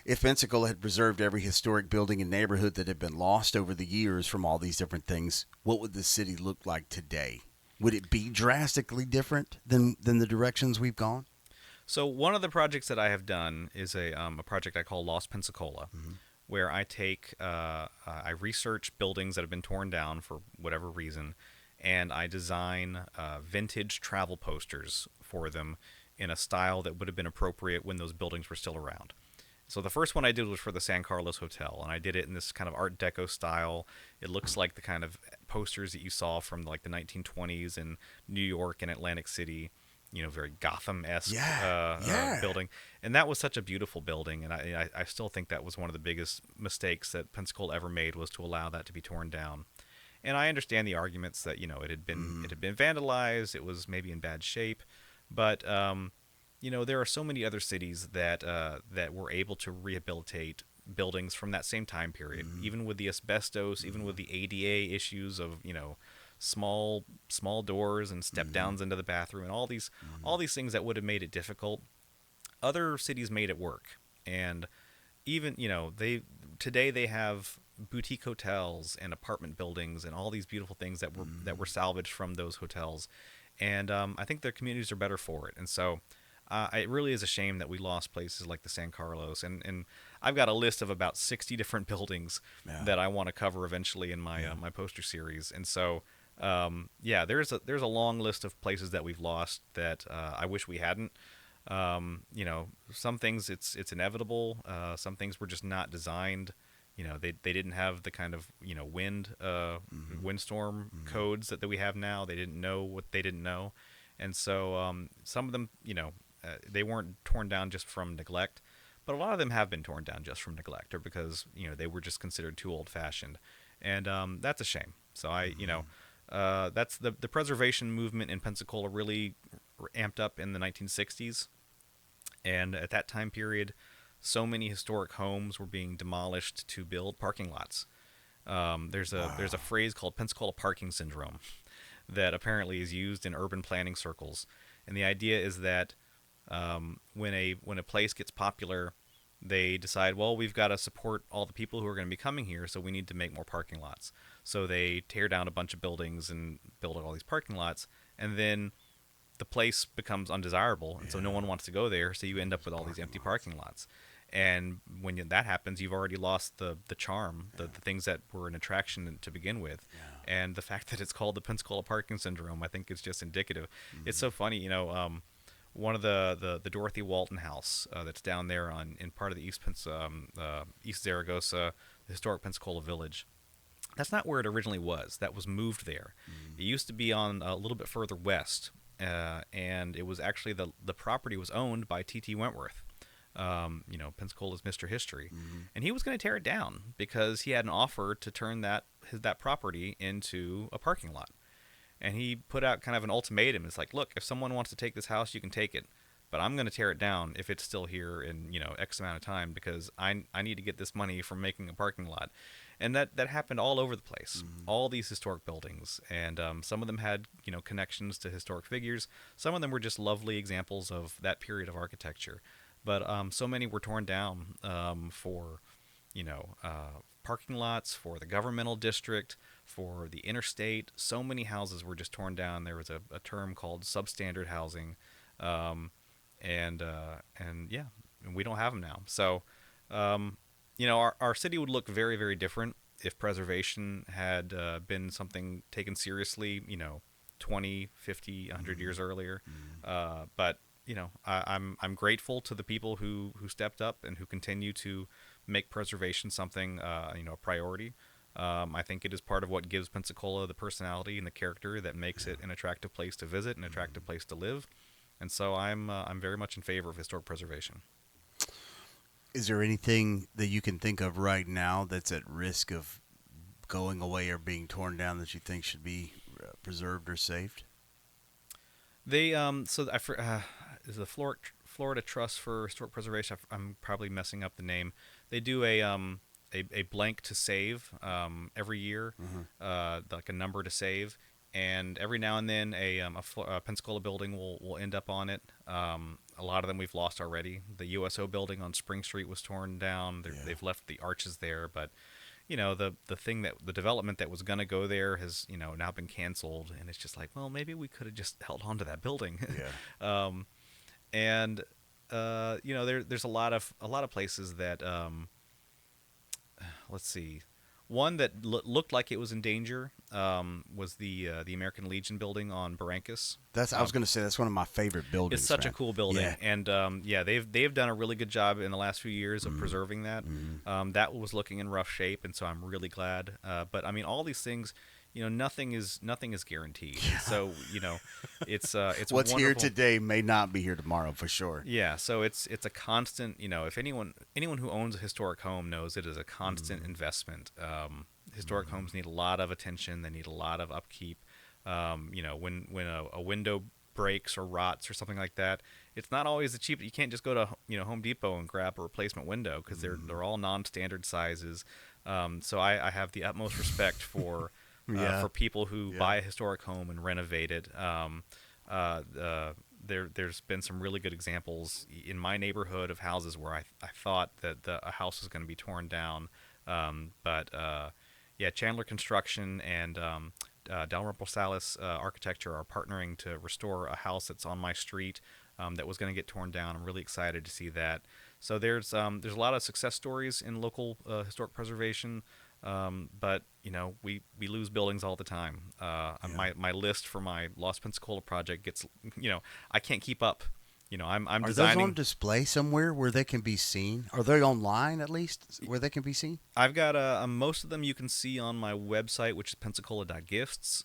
if Pensacola had preserved every historic building and neighborhood that had been lost over the years from all these different things, what would the city look like today? Would it be drastically different than the directions we've gone? So one of the projects that I have done is a project I call Lost Pensacola, where I take I research buildings that have been torn down for whatever reason, and I design vintage travel posters for them in a style that would have been appropriate when those buildings were still around. So the first one I did was for the San Carlos Hotel, and I did it in this kind of Art Deco style. It looks like the kind of posters that you saw from like the 1920s in New York and Atlantic City, you know, very Gotham-esque building. And that was such a beautiful building, and I still think that was one of the biggest mistakes that Pensacola ever made, was to allow that to be torn down. And I understand the arguments that, you know, it had been vandalized, it was maybe in bad shape, but you know, there are so many other cities that that were able to rehabilitate buildings from that same time period, even with the asbestos, even with the ADA issues of, you know, small doors and step downs into the bathroom, and all these things that would have made it difficult. Other cities made it work, and even, you know, today they have boutique hotels and apartment buildings and all these beautiful things that were salvaged from those hotels, and I think their communities are better for it. And so it really is a shame that we lost places like the San Carlos, and I've got a list of about 60 different buildings that I want to cover eventually in my my poster series. And so there's a long list of places that we've lost that I wish we hadn't. You know, some things it's inevitable. Some things were just not designed. You know, they didn't have the kind of, you know, windstorm codes that we have now. They didn't know what they didn't know, and so some of them, you know, they weren't torn down just from neglect, but a lot of them have been torn down just from neglect, or because, you know, they were just considered too old-fashioned, and that's a shame. So that's the preservation movement in Pensacola really amped up in the 1960s, and at that time period, so many historic homes were being demolished to build parking lots. There's a phrase called Pensacola parking syndrome that apparently is used in urban planning circles, and the idea is that when a place gets popular, they decide, well, we've got to support all the people who are going to be coming here, so we need to make more parking lots. So they tear down a bunch of buildings and build all these parking lots, and then the place becomes undesirable, and so no one wants to go there, so you end up with all these empty parking lots. And when that happens, you've already lost the charm, the things that were an attraction to begin with. And the fact that it's called the Pensacola parking syndrome, I think, is just indicative. It's so funny, you know, one of the Dorothy Walton House that's down there in part of the East Zaragoza, the historic Pensacola Village. That's not where it originally was. That was moved there. It used to be on a little bit further west, and it was actually the property was owned by T.T. Wentworth. You know, Pensacola's Mr. History, and he was going to tear it down because he had an offer to turn that property into a parking lot. And he put out kind of an ultimatum. It's like, look, if someone wants to take this house, you can take it, but I'm going to tear it down if it's still here in, you know, X amount of time, because I need to get this money from making a parking lot. And that happened all over the place, all these historic buildings, and some of them had, you know, connections to historic figures. Some of them were just lovely examples of that period of architecture. But so many were torn down for, you know, parking lots, for the governmental district, for the interstate. So many houses were just torn down. There was a term called substandard housing, and we don't have them now. So, you know, our city would look very, very different if preservation had been something taken seriously, you know, 20, 50, 100 years earlier. But you know, I'm grateful to the people who stepped up and who continue to make preservation something, you know, a priority. I think it is part of what gives Pensacola the personality and the character that makes it an attractive place to visit, an attractive place to live. And so I'm very much in favor of historic preservation. Is there anything that you can think of right now that's at risk of going away or being torn down that you think should be preserved or saved? They is the Florida Trust for Historic Preservation. I'm probably messing up the name. They do a blank to save every year, like a number to save, and every now and then a Pensacola building will end up on it. A lot of them we've lost already. The USO building on Spring Street was torn down. They've left the arches there, but the thing that the development that was going to go there has now been canceled, and it's just like, well, maybe we could have just held on to that building. Yeah. And there's a lot of places that let's see. One that looked like it was in danger was the American Legion building on Barrancas. I was going to say that's one of my favorite buildings. It's such a cool building, Yeah. and they've done a really good job in the last few years of preserving that. That was looking in rough shape, and so I'm really glad. But I mean, all these things, nothing is guaranteed. Yeah. So it's what's wonderful. here today may not be here tomorrow for sure. Yeah, so it's a constant. If anyone who owns a historic home knows it is a constant investment. Historic homes need a lot of attention. They need a lot of upkeep. When a window breaks or rots or something like that, it's not always the cheap. You can't just go to Home Depot and grab a replacement window because they're all non-standard sizes. So I have the utmost respect for for people who buy a historic home and renovate it. There's been some really good examples in my neighborhood of houses where I thought that a house was going to be torn down, but Chandler Construction and Dalrymple Salas Architecture are partnering to restore a house that's on my street that was going to get torn down. I'm really excited to see that. So there's a lot of success stories in local historic preservation, but we lose buildings all the time. My list for my Lost Pensacola project gets I can't keep up. I'm Are designing. those on display somewhere where they can be seen? Are they online at least where they can be seen? I've got most of them you can see on my website, which is Pensacola.gifts.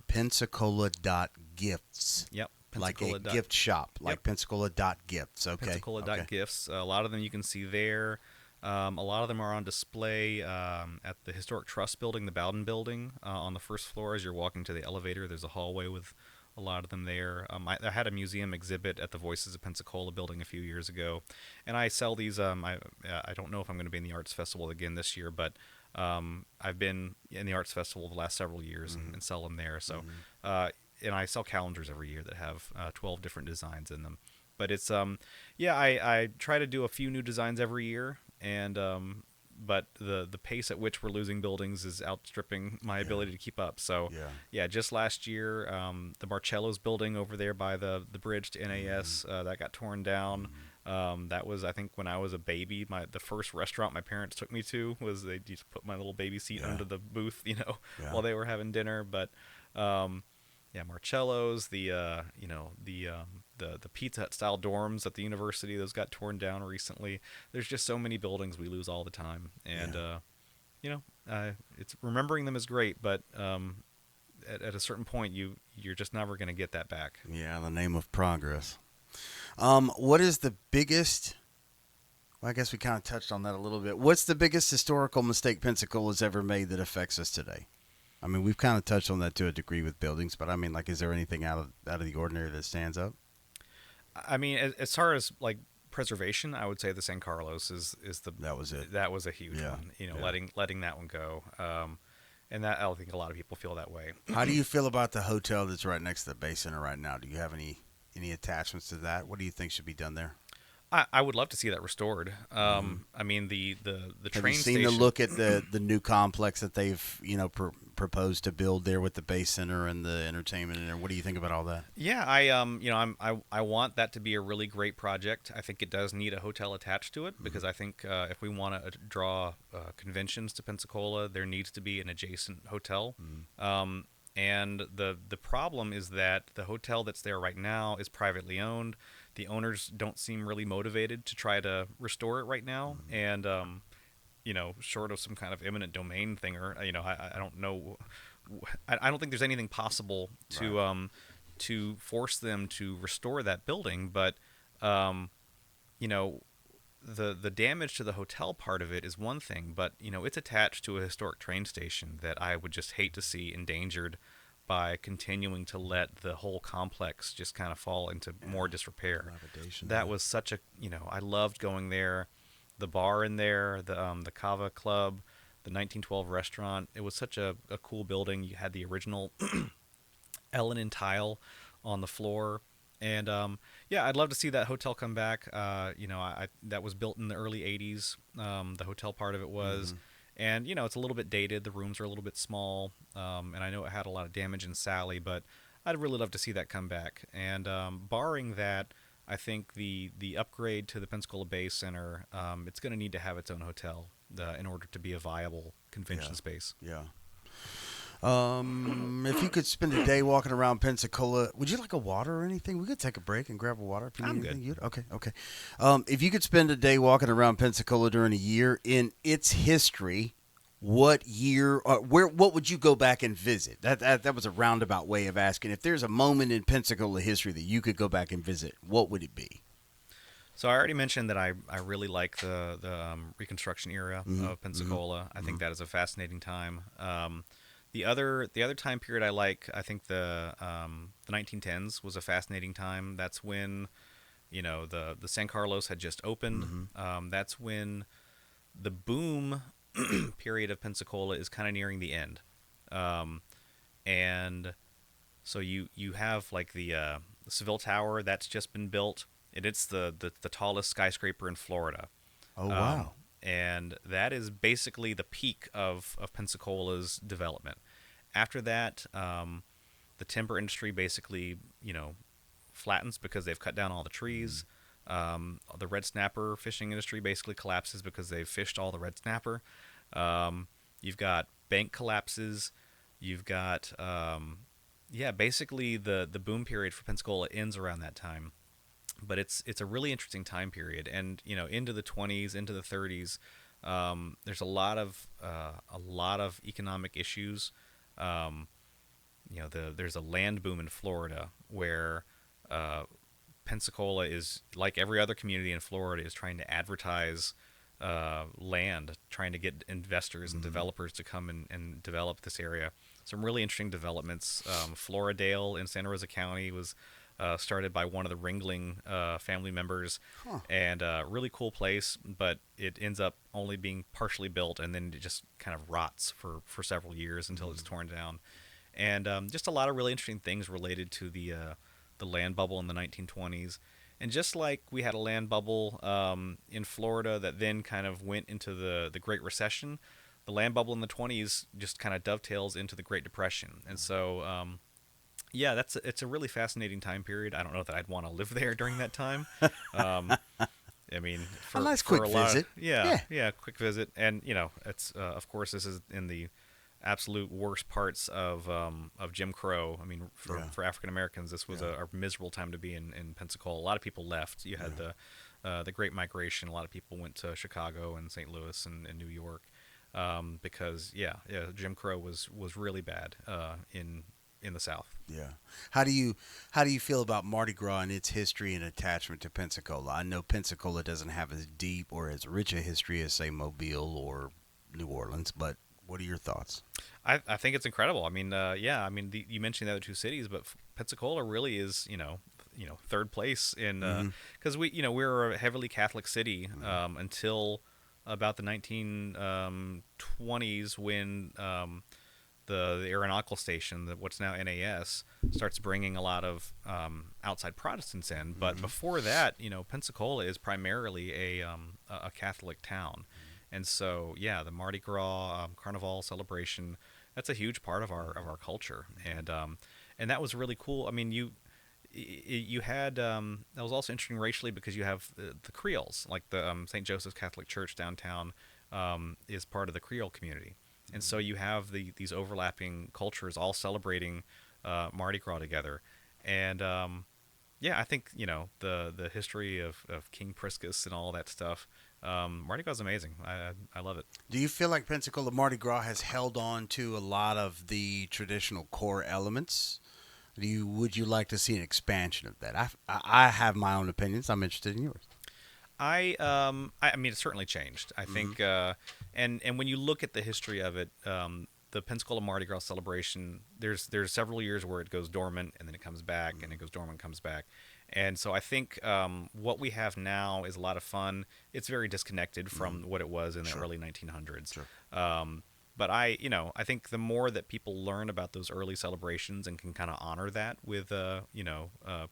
Pensacola.gifts. Yep. Like a gift shop, like Pensacola.gifts. Okay. Pensacola.gifts. A lot of them you can see there. A lot of them are on display at the Historic Trust building, the Bowden building, on the first floor. As you're walking to the elevator, there's a hallway with a lot of them there. I had a museum exhibit at the Voices of Pensacola building a few years ago, and I sell these. I don't know if I'm going to be in the Arts Festival again this year, but I've been in the Arts Festival the last several years and sell them there. So, and I sell calendars every year that have 12 different designs in them. But it's I try to do a few new designs every year, and but the pace at which we're losing buildings is outstripping my ability to keep up. So just last year, the Marcello's building over there by the bridge to NAS that got torn down. That was, I think, when I was a baby. The first restaurant my parents took me to was they just put my little baby seat under the booth, while they were having dinner. But Marcello's, the Pizza Hut style dorms at the university, those got torn down recently. There's just so many buildings we lose all the time, and it's remembering them is great, but at a certain point you're just never going to get that back. Yeah, in the name of progress. What is the biggest? Well, I guess we kind of touched on that a little bit. What's the biggest historical mistake Pensacola's ever made that affects us today? I mean, we've kind of touched on that to a degree with buildings, but I mean, like, is there anything out of the ordinary that stands up? I mean, as far as like preservation, I would say the San Carlos is the that was it. That was a huge one. Letting that one go, and that I think a lot of people feel that way. How do you feel about the hotel that's right next to the Bay Center right now? Do you have any attachments to that? What do you think should be done there? I would love to see that restored. I mean, the train station. Have you seen the look at the new complex that they've proposed to build there with the Bay Center and the entertainment and what do you think about all that? Yeah, I want that to be a really great project. I think it does need a hotel attached to it because I think if we want to draw conventions to Pensacola, there needs to be an adjacent hotel. And the problem is that the hotel that's there right now is privately owned. The owners don't seem really motivated to try to restore it right now, and short of some kind of eminent domain thing, or I don't know. I don't think there's anything possible to force them to restore that building. But the damage to the hotel part of it is one thing, but it's attached to a historic train station that I would just hate to see endangered by continuing to let the whole complex just kind of fall into more disrepair. That was such a, I loved going there. The bar in there, the Kava Club, the 1912 restaurant. It was such a cool building. You had the original Ellen and tile on the floor. And yeah, I'd love to see that hotel come back. That was built in the early '80s. The hotel part of it was, and it's a little bit dated. The rooms are a little bit small, and I know it had a lot of damage in Sally, but I'd really love to see that come back. And barring that, I think the upgrade to the Pensacola Bay Center, it's going to need to have its own hotel in order to be a viable convention space. Yeah. If you could spend a day walking around Pensacola, would you like a water or anything? We could take a break and grab a water if you need I'm anything. good. Okay. If you could spend a day walking around Pensacola during a year in its history, what year, what would you go back and visit? That was a roundabout way of asking. If there's a moment in Pensacola history that you could go back and visit, what would it be? So I already mentioned that I really like the Reconstruction era of Pensacola. I think that is a fascinating time. The other time period I like, I think the 1910s was a fascinating time. That's when, the San Carlos had just opened. That's when the boom period of Pensacola is kind of nearing the end. And so you have like the Seville Tower that's just been built, and it's the tallest skyscraper in Florida. Oh, wow. And that is basically the peak of Pensacola's development. After that, the timber industry basically, flattens because they've cut down all the trees. The red snapper fishing industry basically collapses because they've fished all the red snapper. You've got bank collapses. You've got, basically the boom period for Pensacola ends around that time. But it's a really interesting time period, and into the 20s, into the 30s, there's a lot of economic issues. There's a land boom in Florida where Pensacola is, like every other community in Florida, is trying to advertise land, trying to get investors and developers to come and develop this area. Some really interesting developments. Floridale in Santa Rosa County was started by one of the Ringling family members, and really cool place, but it ends up only being partially built, and then it just kind of rots for several years until it's torn down. And just a lot of really interesting things related to the land bubble in the 1920s. And just like we had a land bubble in Florida that then kind of went into the Great Recession, the land bubble in the 20s just kind of dovetails into the Great Depression. And so yeah, it's a really fascinating time period. I don't know that I'd want to live there during that time. I mean, a nice quick visit. Quick visit. And it's of course this is in the absolute worst parts of Jim Crow. I mean, for African Americans, this was a miserable time to be in Pensacola. A lot of people left. You had the Great Migration. A lot of people went to Chicago and St. Louis and New York because Jim Crow was really bad in the South. Yeah. How do you feel about Mardi Gras and its history and attachment to Pensacola? I know Pensacola doesn't have as deep or as rich a history as, say, Mobile or New Orleans, but what are your thoughts? I think it's incredible. I mean, you mentioned the other two cities, but Pensacola really is, third place in because we're a heavily Catholic city until about the 1920s when the aeronautical station, what's now NAS, starts bringing a lot of outside Protestants in. But before that, Pensacola is primarily a Catholic town. And so, the Mardi Gras Carnival celebration, that's a huge part of our culture. And that was really cool. I mean, you had that was also interesting racially because you have the Creoles, like the St. Joseph's Catholic Church downtown is part of the Creole community. And so you have these overlapping cultures all celebrating Mardi Gras together. And I think the history of King Priscus and all that stuff. Mardi Gras is amazing. I love it. Do you feel like Pensacola Mardi Gras has held on to a lot of the traditional core elements? Would you like to see an expansion of that? I have my own opinions. I'm interested in yours. I mean, it's certainly changed. I think, and when you look at the history of it, the Pensacola Mardi Gras celebration, there's several years where it goes dormant and then it comes back, and it goes dormant and comes back. And so I think what we have now is a lot of fun. It's very disconnected from what it was in the early 1900s. Sure. But I think the more that people learn about those early celebrations and can kind of honor that with,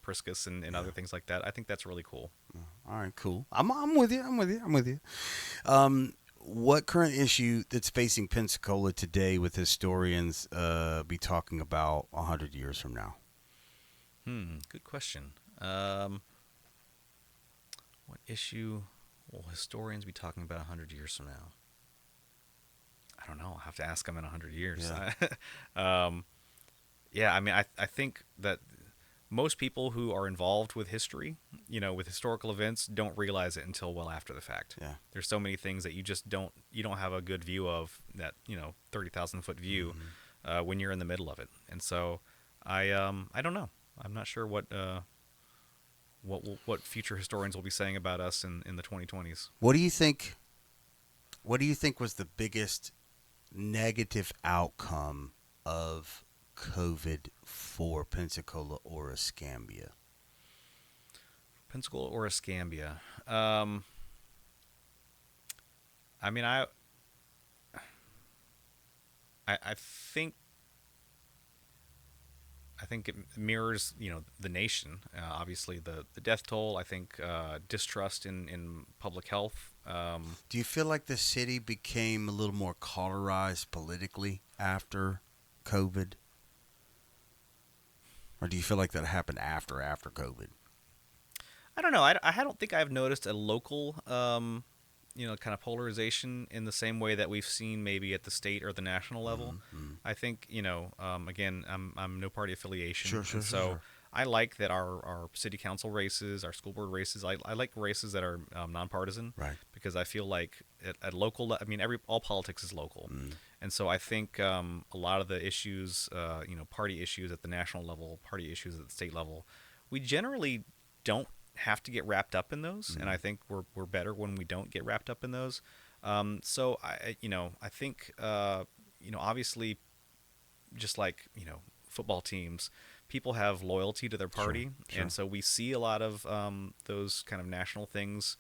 Priscus and other things like that, I think that's really cool. All right, cool. I'm with you. I'm with you. What current issue that's facing Pensacola today would historians be talking about 100 years from now? Good question. What issue will historians be talking about 100 years from now? I don't know. I'll have to ask them in 100 years. Yeah. I mean, I think that most people who are involved with history, with historical events, don't realize it until well after the fact. Yeah. There's so many things that you don't have a good view of, that 30,000-foot view when you're in the middle of it. And so I don't know. I'm not sure what future historians will be saying about us in the 2020s. What do you think? What do you think was the biggest negative outcome of COVID for Pensacola or Escambia? Pensacola or Escambia? I mean, I think it mirrors, the nation. Obviously, the death toll. I think distrust in public health. Do you feel like the city became a little more cauterized politically after COVID? Or do you feel like that happened after COVID? I don't know. I don't think I've noticed a local, kind of polarization in the same way that we've seen maybe at the state or the national level. Mm-hmm. I think, again, I'm no party affiliation. Sure. I like that our city council races, our school board races, I like races that are nonpartisan. Right. Because I feel like at local, all politics is local. And so I think a lot of the issues, party issues at the national level, party issues at the state level, we generally don't have to get wrapped up in those. And I think we're better when we don't get wrapped up in those. So I think, obviously, just like, football teams, people have loyalty to their party. Sure. And so we see a lot of those kind of national things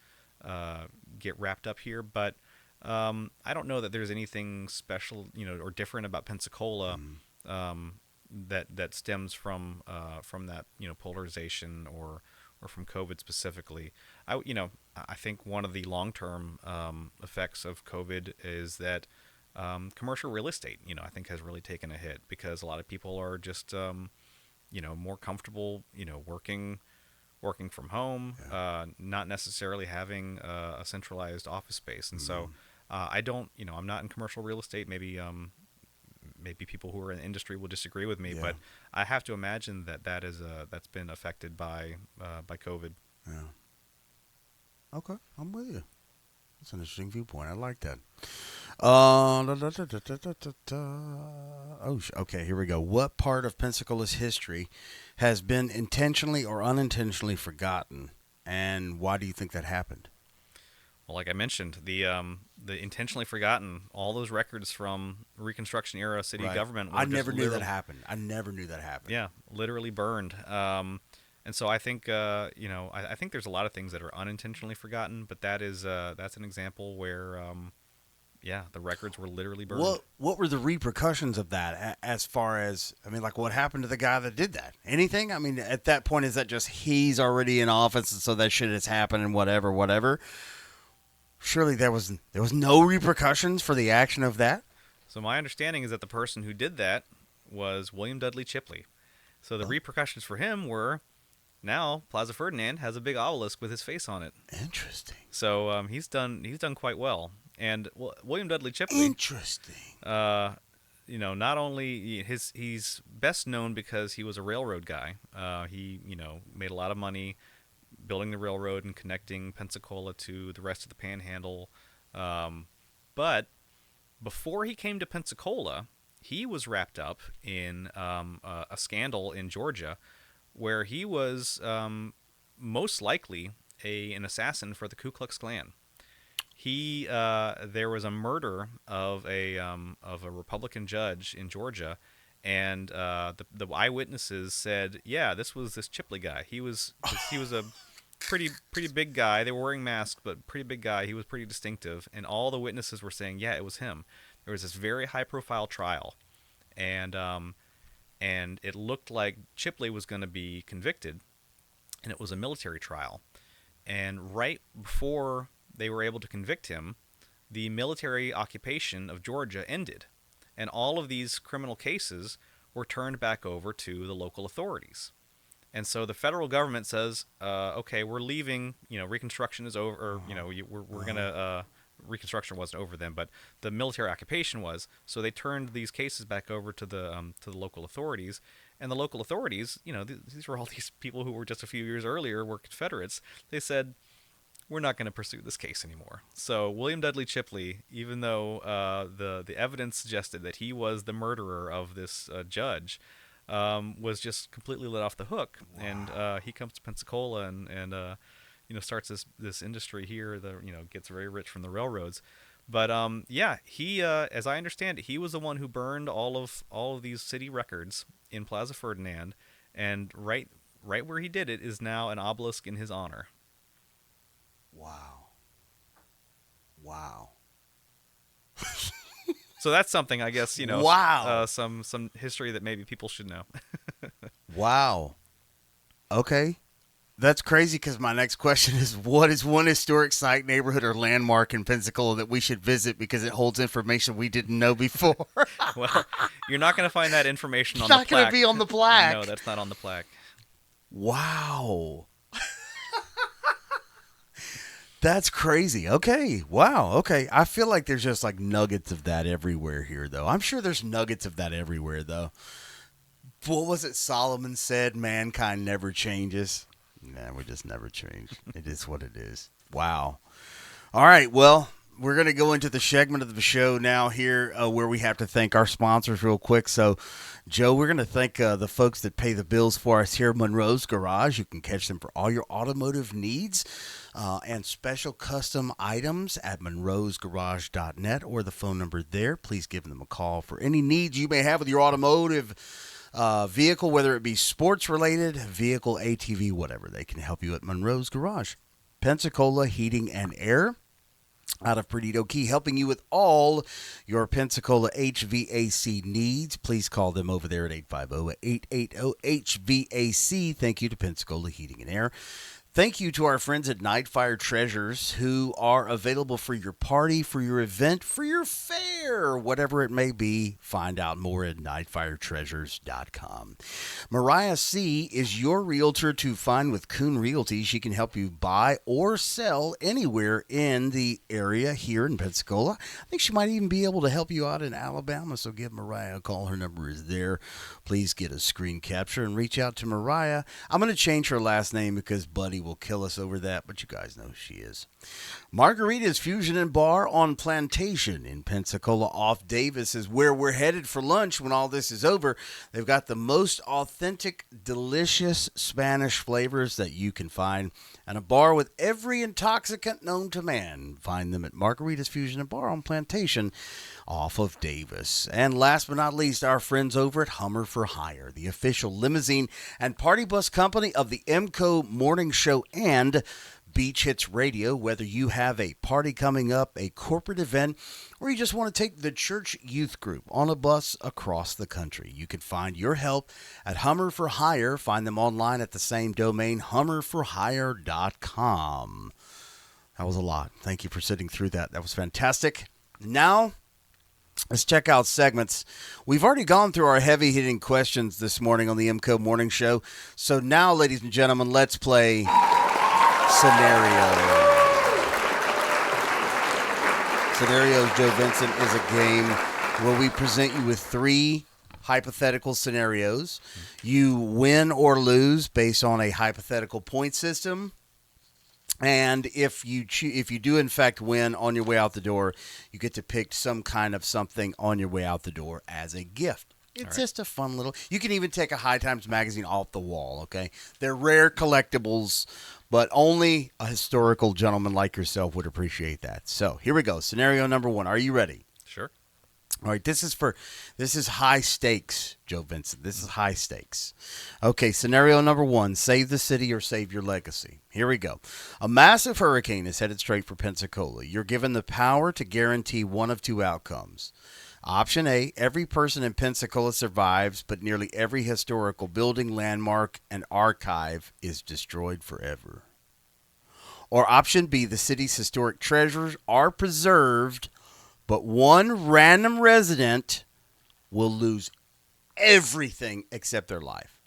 get wrapped up here. But I don't know that there's anything special, or different about Pensacola that stems from that, polarization or from COVID specifically. I think one of the long-term effects of COVID is that commercial real estate, I think has really taken a hit because a lot of people are just, more comfortable, working from home, not necessarily having a centralized office space. And so I don't, I'm not in commercial real estate. Maybe people who are in the industry will disagree with me, but I have to imagine that's been affected by COVID. Yeah. Okay, I'm with you. That's an interesting viewpoint. I like that. Okay, here we go. What part of Pensacola's history has been intentionally or unintentionally forgotten, and why do you think that happened? Well, like I mentioned, the intentionally forgotten, all those records from Reconstruction era city government. I never knew that happened. Yeah, literally burned. And so I think, I think there's a lot of things that are unintentionally forgotten, but that's an example where, the records were literally burned. What were the repercussions of that as far as, what happened to the guy that did that? Anything? At that point, is that just he's already in office and so that shit has happened and whatever? Surely there was no repercussions for the action of that? So my understanding is that the person who did that was William Dudley Chipley. So the repercussions for him were now Plaza Ferdinand has a big obelisk with his face on it. Interesting. So he's done quite well. And William Dudley Chipley. Interesting. Not only he's best known because he was a railroad guy. He made a lot of money building the railroad and connecting Pensacola to the rest of the Panhandle. But before he came to Pensacola, he was wrapped up in a scandal in Georgia where he was most likely an assassin for the Ku Klux Klan. There was a murder of a Republican judge in Georgia, and the eyewitnesses said, "Yeah, this was this Chipley guy. He was pretty big guy. They were wearing masks, but pretty big guy. He was pretty distinctive, and all the witnesses were saying, yeah, it was him. There was this very high-profile trial, and it looked like Chipley was going to be convicted, and it was a military trial. And right before they were able to convict him, the military occupation of Georgia ended, and all of these criminal cases were turned back over to the local authorities. And so the federal government says, okay, we're leaving, Reconstruction is over, or, we're going to, Reconstruction wasn't over then, but the military occupation was, so they turned these cases back over to the local authorities, and the local authorities, these were all these people who were just a few years earlier were Confederates. They said, we're not going to pursue this case anymore. So William Dudley Chipley, even though the evidence suggested that he was the murderer of this judge, was just completely let off the hook. Wow. And he comes to Pensacola and starts this industry here that gets very rich from the railroads. But he as I understand it, he was the one who burned all of these city records in Plaza Ferdinand, and right where he did it is now an obelisk in his honor. Wow. So that's something, I guess, Wow. Some history that maybe people should know. Wow. Okay. That's crazy, because my next question is, what is one historic site, neighborhood, or landmark in Pensacola that we should visit because it holds information we didn't know before? Well, you're not going to find that information on the plaque. It's not going to be on the plaque. No, that's not on the plaque. Wow. That's crazy. Okay. Wow. Okay. I feel like there's just like nuggets of that everywhere here, though. I'm sure there's nuggets of that everywhere, though. What was it Solomon said? Mankind never changes. Nah, we just never change. It is what it is. Wow. All right. Well, we're going to go into the segment of the show now here where we have to thank our sponsors real quick. So, Joe, we're going to thank the folks that pay the bills for us here at Monroe's Garage. You can catch them for all your automotive needs and special custom items at monroesgarage.net, or the phone number there. Please give them a call for any needs you may have with your automotive vehicle, whether it be sports related, vehicle, ATV, whatever. They can help you at Monroe's Garage. Pensacola Heating and Air out of Perdido Key, helping you with all your Pensacola HVAC needs. Please call them over there at 850-880-HVAC. Thank you to Pensacola Heating and Air. Thank you to our friends at Nightfire Treasures, who are available for your party, for your event, for your fair, whatever it may be. Find out more at nightfiretreasures.com. Mariah C. is your realtor to find with Coon Realty. She can help you buy or sell anywhere in the area here in Pensacola. I think she might even be able to help you out in Alabama, so give Mariah a call. Her number is there. Please get a screen capture and reach out to Mariah. I'm going to change her last name because Buddy will kill us over that, but you guys know who she is. Margarita's Fusion and Bar on Plantation in Pensacola off Davis is where we're headed for lunch when all this is over. They've got the most authentic, delicious Spanish flavors that you can find, and a bar with every intoxicant known to man. Find them at Margarita's Fusion and Bar on Plantation off of Davis. And last but not least, our friends over at Hummer for Hire, the official limousine and party bus company of the EMCO Morning Show and Beach Hits Radio. Whether you have a party coming up, a corporate event, or you just want to take the church youth group on a bus across the country, you can find your help at Hummer for Hire. Find them online at the same domain, hummerforhire.com. That was a lot. Thank you for sitting through that. That was fantastic. Now, let's check out segments. We've already gone through our heavy-hitting questions this morning on the EMCO Morning Show. So now, ladies and gentlemen, let's play Scenario. Scenarios, Joe Vinson, is a game where we present you with three hypothetical scenarios. You win or lose based on a hypothetical point system. And if you do in fact win on your way out the door, you get to pick some kind of something on your way out the door as a gift. It's just a fun little. You can even take a High Times magazine off the wall. Okay, they're rare collectibles, but only a historical gentleman like yourself would appreciate that. So here we go. Scenario number one. Are you ready? Sure. All right, this is high stakes, Joe Vinson. This is high stakes. Okay, scenario number 1, save the city or save your legacy. Here we go. A massive hurricane is headed straight for Pensacola. You're given the power to guarantee one of two outcomes. Option A, every person in Pensacola survives, but nearly every historical building, landmark, and archive is destroyed forever. Or option B, the city's historic treasures are preserved, but one random resident will lose everything except their life.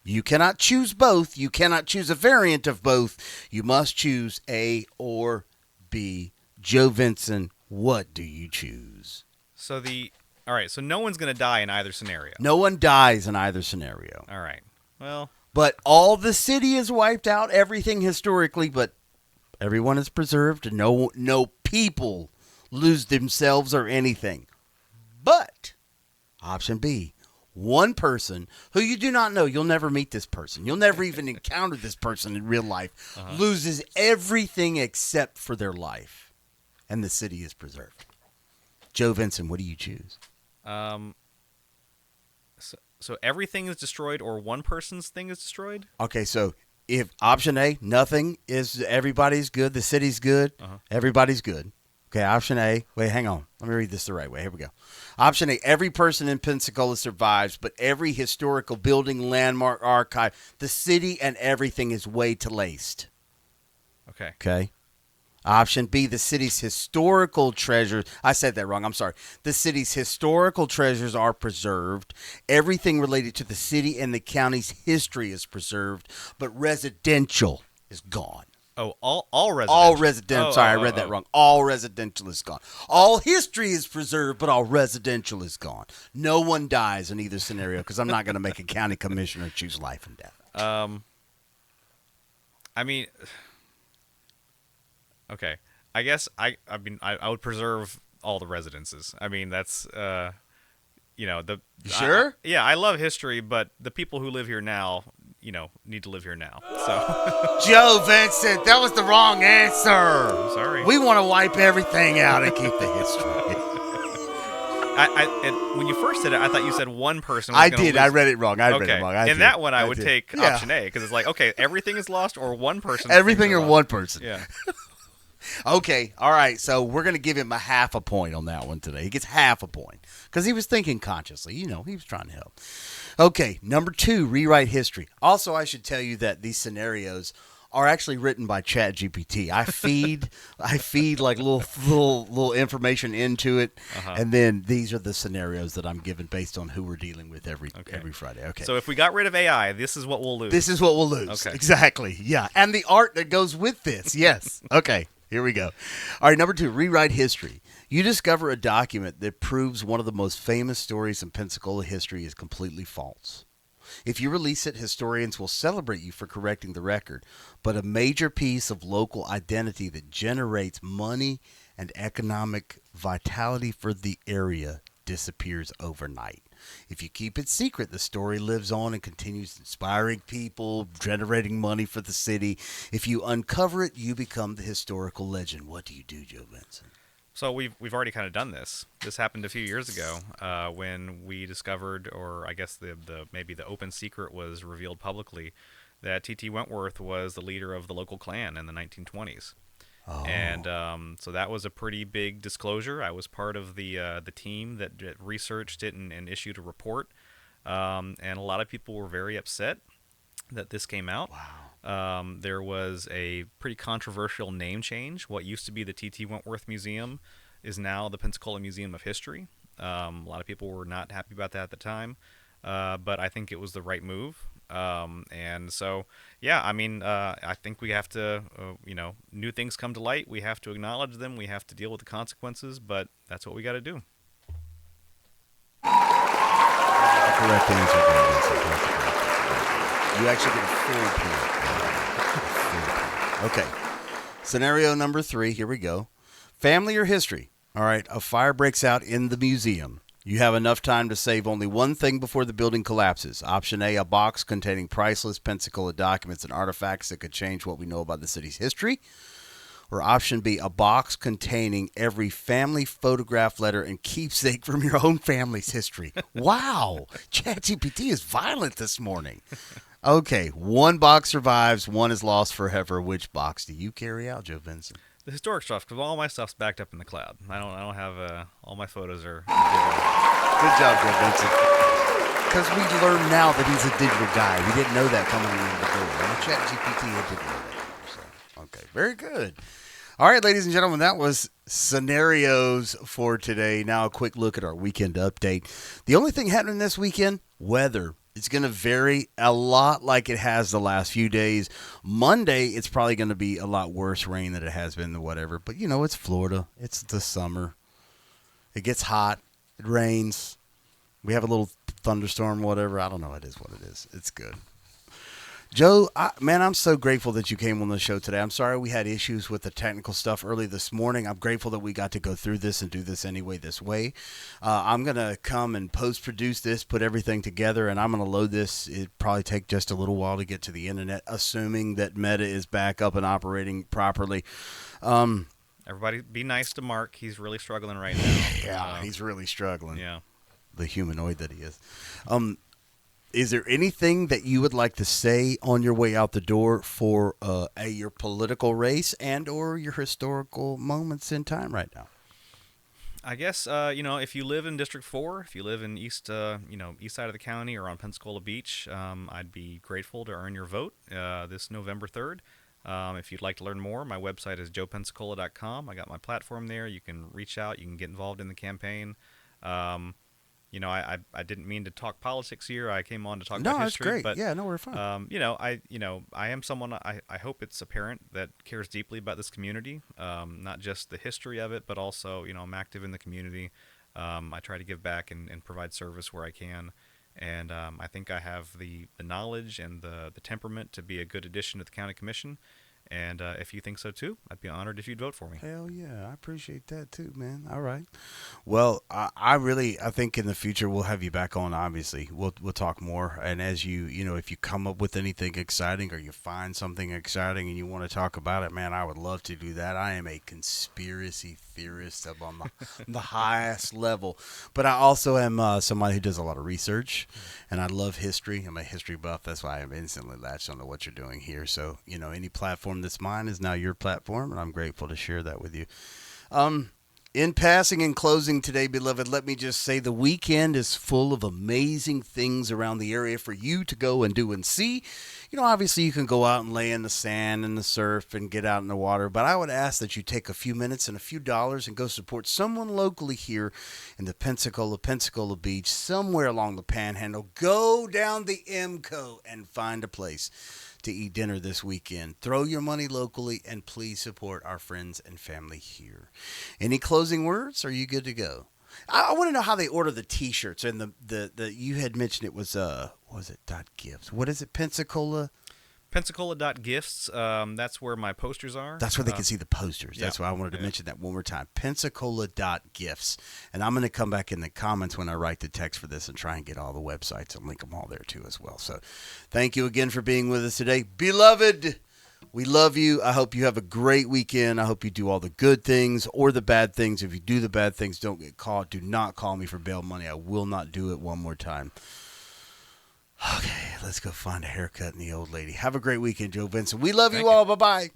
You cannot choose both. You cannot choose a variant of both. You must choose A or B. Joe Vinson, what do you choose? So all right, so no one's going to die in either scenario. No one dies in either scenario. All right. Well, But all the city is wiped out, everything historically, but everyone is preserved and no people lose themselves or anything. But option B, one person who you do not know, you'll never meet this person, you'll never even encounter this person in real life, loses everything except for their life, and the city is preserved. Joe Vinson, what do you choose? So everything is destroyed, or one person's thing is destroyed? Okay, so if option A, nothing is, everybody's good, the city's good, everybody's good. Okay, option A. Wait, hang on. Let me read this the right way. Here we go. Option A, every person in Pensacola survives, but every historical building, landmark, archive, the city and everything is laced. Okay. Okay. Option B, the city's historical treasures. I said that wrong. I'm sorry. The city's historical treasures are preserved. Everything related to the city and the county's history is preserved, but residential is gone. Oh, all residential. All residential. Sorry, I read that wrong. All residential is gone. All history is preserved, but all residential is gone. No one dies in either scenario because I'm not going to make a county commissioner choose life and death. I mean, okay. I guess I would preserve all the residences. I mean, that's the Sure? yeah, I love history, but the people who live here now, need to live here now. So Joe Vincent, that was the wrong answer. I'm sorry. We want to wipe everything out and keep the history. When you first said it, I thought you said one person was I gonna did. lose. I read it wrong. I read it wrong. In that one, I would did. take Yeah. option A, because it's like, okay, everything is lost, or one person. Everything or one person. Yeah. Okay, all right. So we're going to give him a half a point on that one today. He gets half a point because he was thinking consciously. He was trying to help. Okay, number 2, rewrite history. Also, I should tell you that these scenarios are actually written by ChatGPT. I feed like little information into it, and then these are the scenarios that I'm given based on who we're dealing with every Friday. Okay. So if we got rid of AI, this is what we'll lose. This is what we'll lose. Okay. Exactly. Yeah. And the art that goes with this. Yes. Okay. Here we go. All right. Number 2, rewrite history. You discover a document that proves one of the most famous stories in Pensacola history is completely false. If you release it, historians will celebrate you for correcting the record. But a major piece of local identity that generates money and economic vitality for the area disappears overnight. If you keep it secret, the story lives on and continues inspiring people, generating money for the city. If you uncover it, you become the historical legend. What do you do, Joe Vinson? So we've already kind of done this. This happened a few years ago when we discovered, or I guess maybe the open secret was revealed publicly, that T.T. Wentworth was the leader of the local Klan in the 1920s. Oh. And so that was a pretty big disclosure. I was part of the team that researched it and issued a report. And a lot of people were very upset that this came out. Wow. There was a pretty controversial name change. What used to be the T.T. Wentworth Museum is now the Pensacola Museum of History. A lot of people were not happy about that at the time, but I think it was the right move. And so, yeah, I mean, I think we have to, new things come to light. We have to acknowledge them. We have to deal with the consequences, but that's what we got to do. Correct answer, Joe Vinson. You actually get a full point. Okay. Scenario number 3. Here we go. Family or history. All right. A fire breaks out in the museum. You have enough time to save only one thing before the building collapses. Option A, a box containing priceless Pensacola documents and artifacts that could change what we know about the city's history. Or option B, a box containing every family photograph, letter, and keepsake from your own family's history. Wow. ChatGPT is violent this morning. Okay, one box survives, one is lost forever. Which box do you carry out, Joe Vinson? The historic stuff, because all my stuff's backed up in the cloud. I don't have all my photos are. Good job, Joe Vinson. Because we learned now that he's a digital guy. We didn't know that coming in the door. And ChatGPT didn't know that. So, okay, very good. All right, ladies and gentlemen, that was scenarios for today. Now a quick look at our weekend update. The only thing happening this weekend, weather. It's going to vary a lot like it has the last few days. Monday, it's probably going to be a lot worse rain than it has been or whatever. But, you know, it's Florida. It's the summer. It gets hot. It rains. We have a little thunderstorm, whatever. I don't know. It is what it is. It's good. Joe, man, I'm so grateful that you came on the show today. I'm sorry we had issues with the technical stuff early this morning. I'm grateful that we got to go through this and do this anyway this way. I'm going to come and post-produce this, put everything together, and I'm going to load this. It'd probably take just a little while to get to the internet, assuming that Meta is back up and operating properly. Everybody be nice to Mark. He's really struggling right now. Yeah, he's really struggling. Yeah. The humanoid that he is. Is there anything that you would like to say on your way out the door for your political race and or your historical moments in time right now? I guess if you live in District 4, if you live in east side of the county or on Pensacola Beach, I'd be grateful to earn your vote this November 3rd. If you'd like to learn more, my website is joepensacola.com. I got my platform there. You can reach out. You can get involved in the campaign. I didn't mean to talk politics here. I came on to talk about history. No, that's great. But, yeah, no, we're fine. I am someone, I hope it's a parent that cares deeply about this community, not just the history of it, but also, I'm active in the community. I try to give back and provide service where I can. And I think I have the knowledge and the temperament to be a good addition to the county commission. And if you think so too, I'd be honored if you'd vote for me. Hell yeah, I appreciate that too, man. All right. Well, I think in the future we'll have you back on. Obviously, we'll talk more. And as if you come up with anything exciting or you find something exciting and you want to talk about it, man, I would love to do that. I am a conspiracy theorist up on the highest level, but I also am somebody who does a lot of research, and I love history. I'm a history buff. That's why I'm instantly latched onto what you're doing here. So any platform that's mine is now your platform, and I'm grateful to share that with you. In passing and closing today, beloved, let me just say the weekend is full of amazing things around the area for you to go and do and see. Obviously you can go out and lay in the sand and the surf and get out in the water, but I would ask that you take a few minutes and a few dollars and go support someone locally here in the Pensacola Beach, somewhere along the Panhandle. Go down the EMCO and find a place to eat dinner this weekend. Throw your money locally and please support our friends and family here. Any closing words? Are you good to go? I want to know how they order the T-shirts and the you had mentioned it was .gifts. What is it? Pensacola.gifts. That's where my posters are. That's where they can see the posters. Yeah. That's why I wanted to mention that one more time. Pensacola.gifts. And I'm going to come back in the comments when I write the text for this and try and get all the websites and link them all there too as well. So thank you again for being with us today. Beloved, we love you. I hope you have a great weekend. I hope you do all the good things or the bad things. If you do the bad things, don't get caught. Do not call me for bail money. I will not do it one more time. Okay, let's go find a haircut in the old lady. Have a great weekend, Joe Vinson. We love you all. Bye-bye.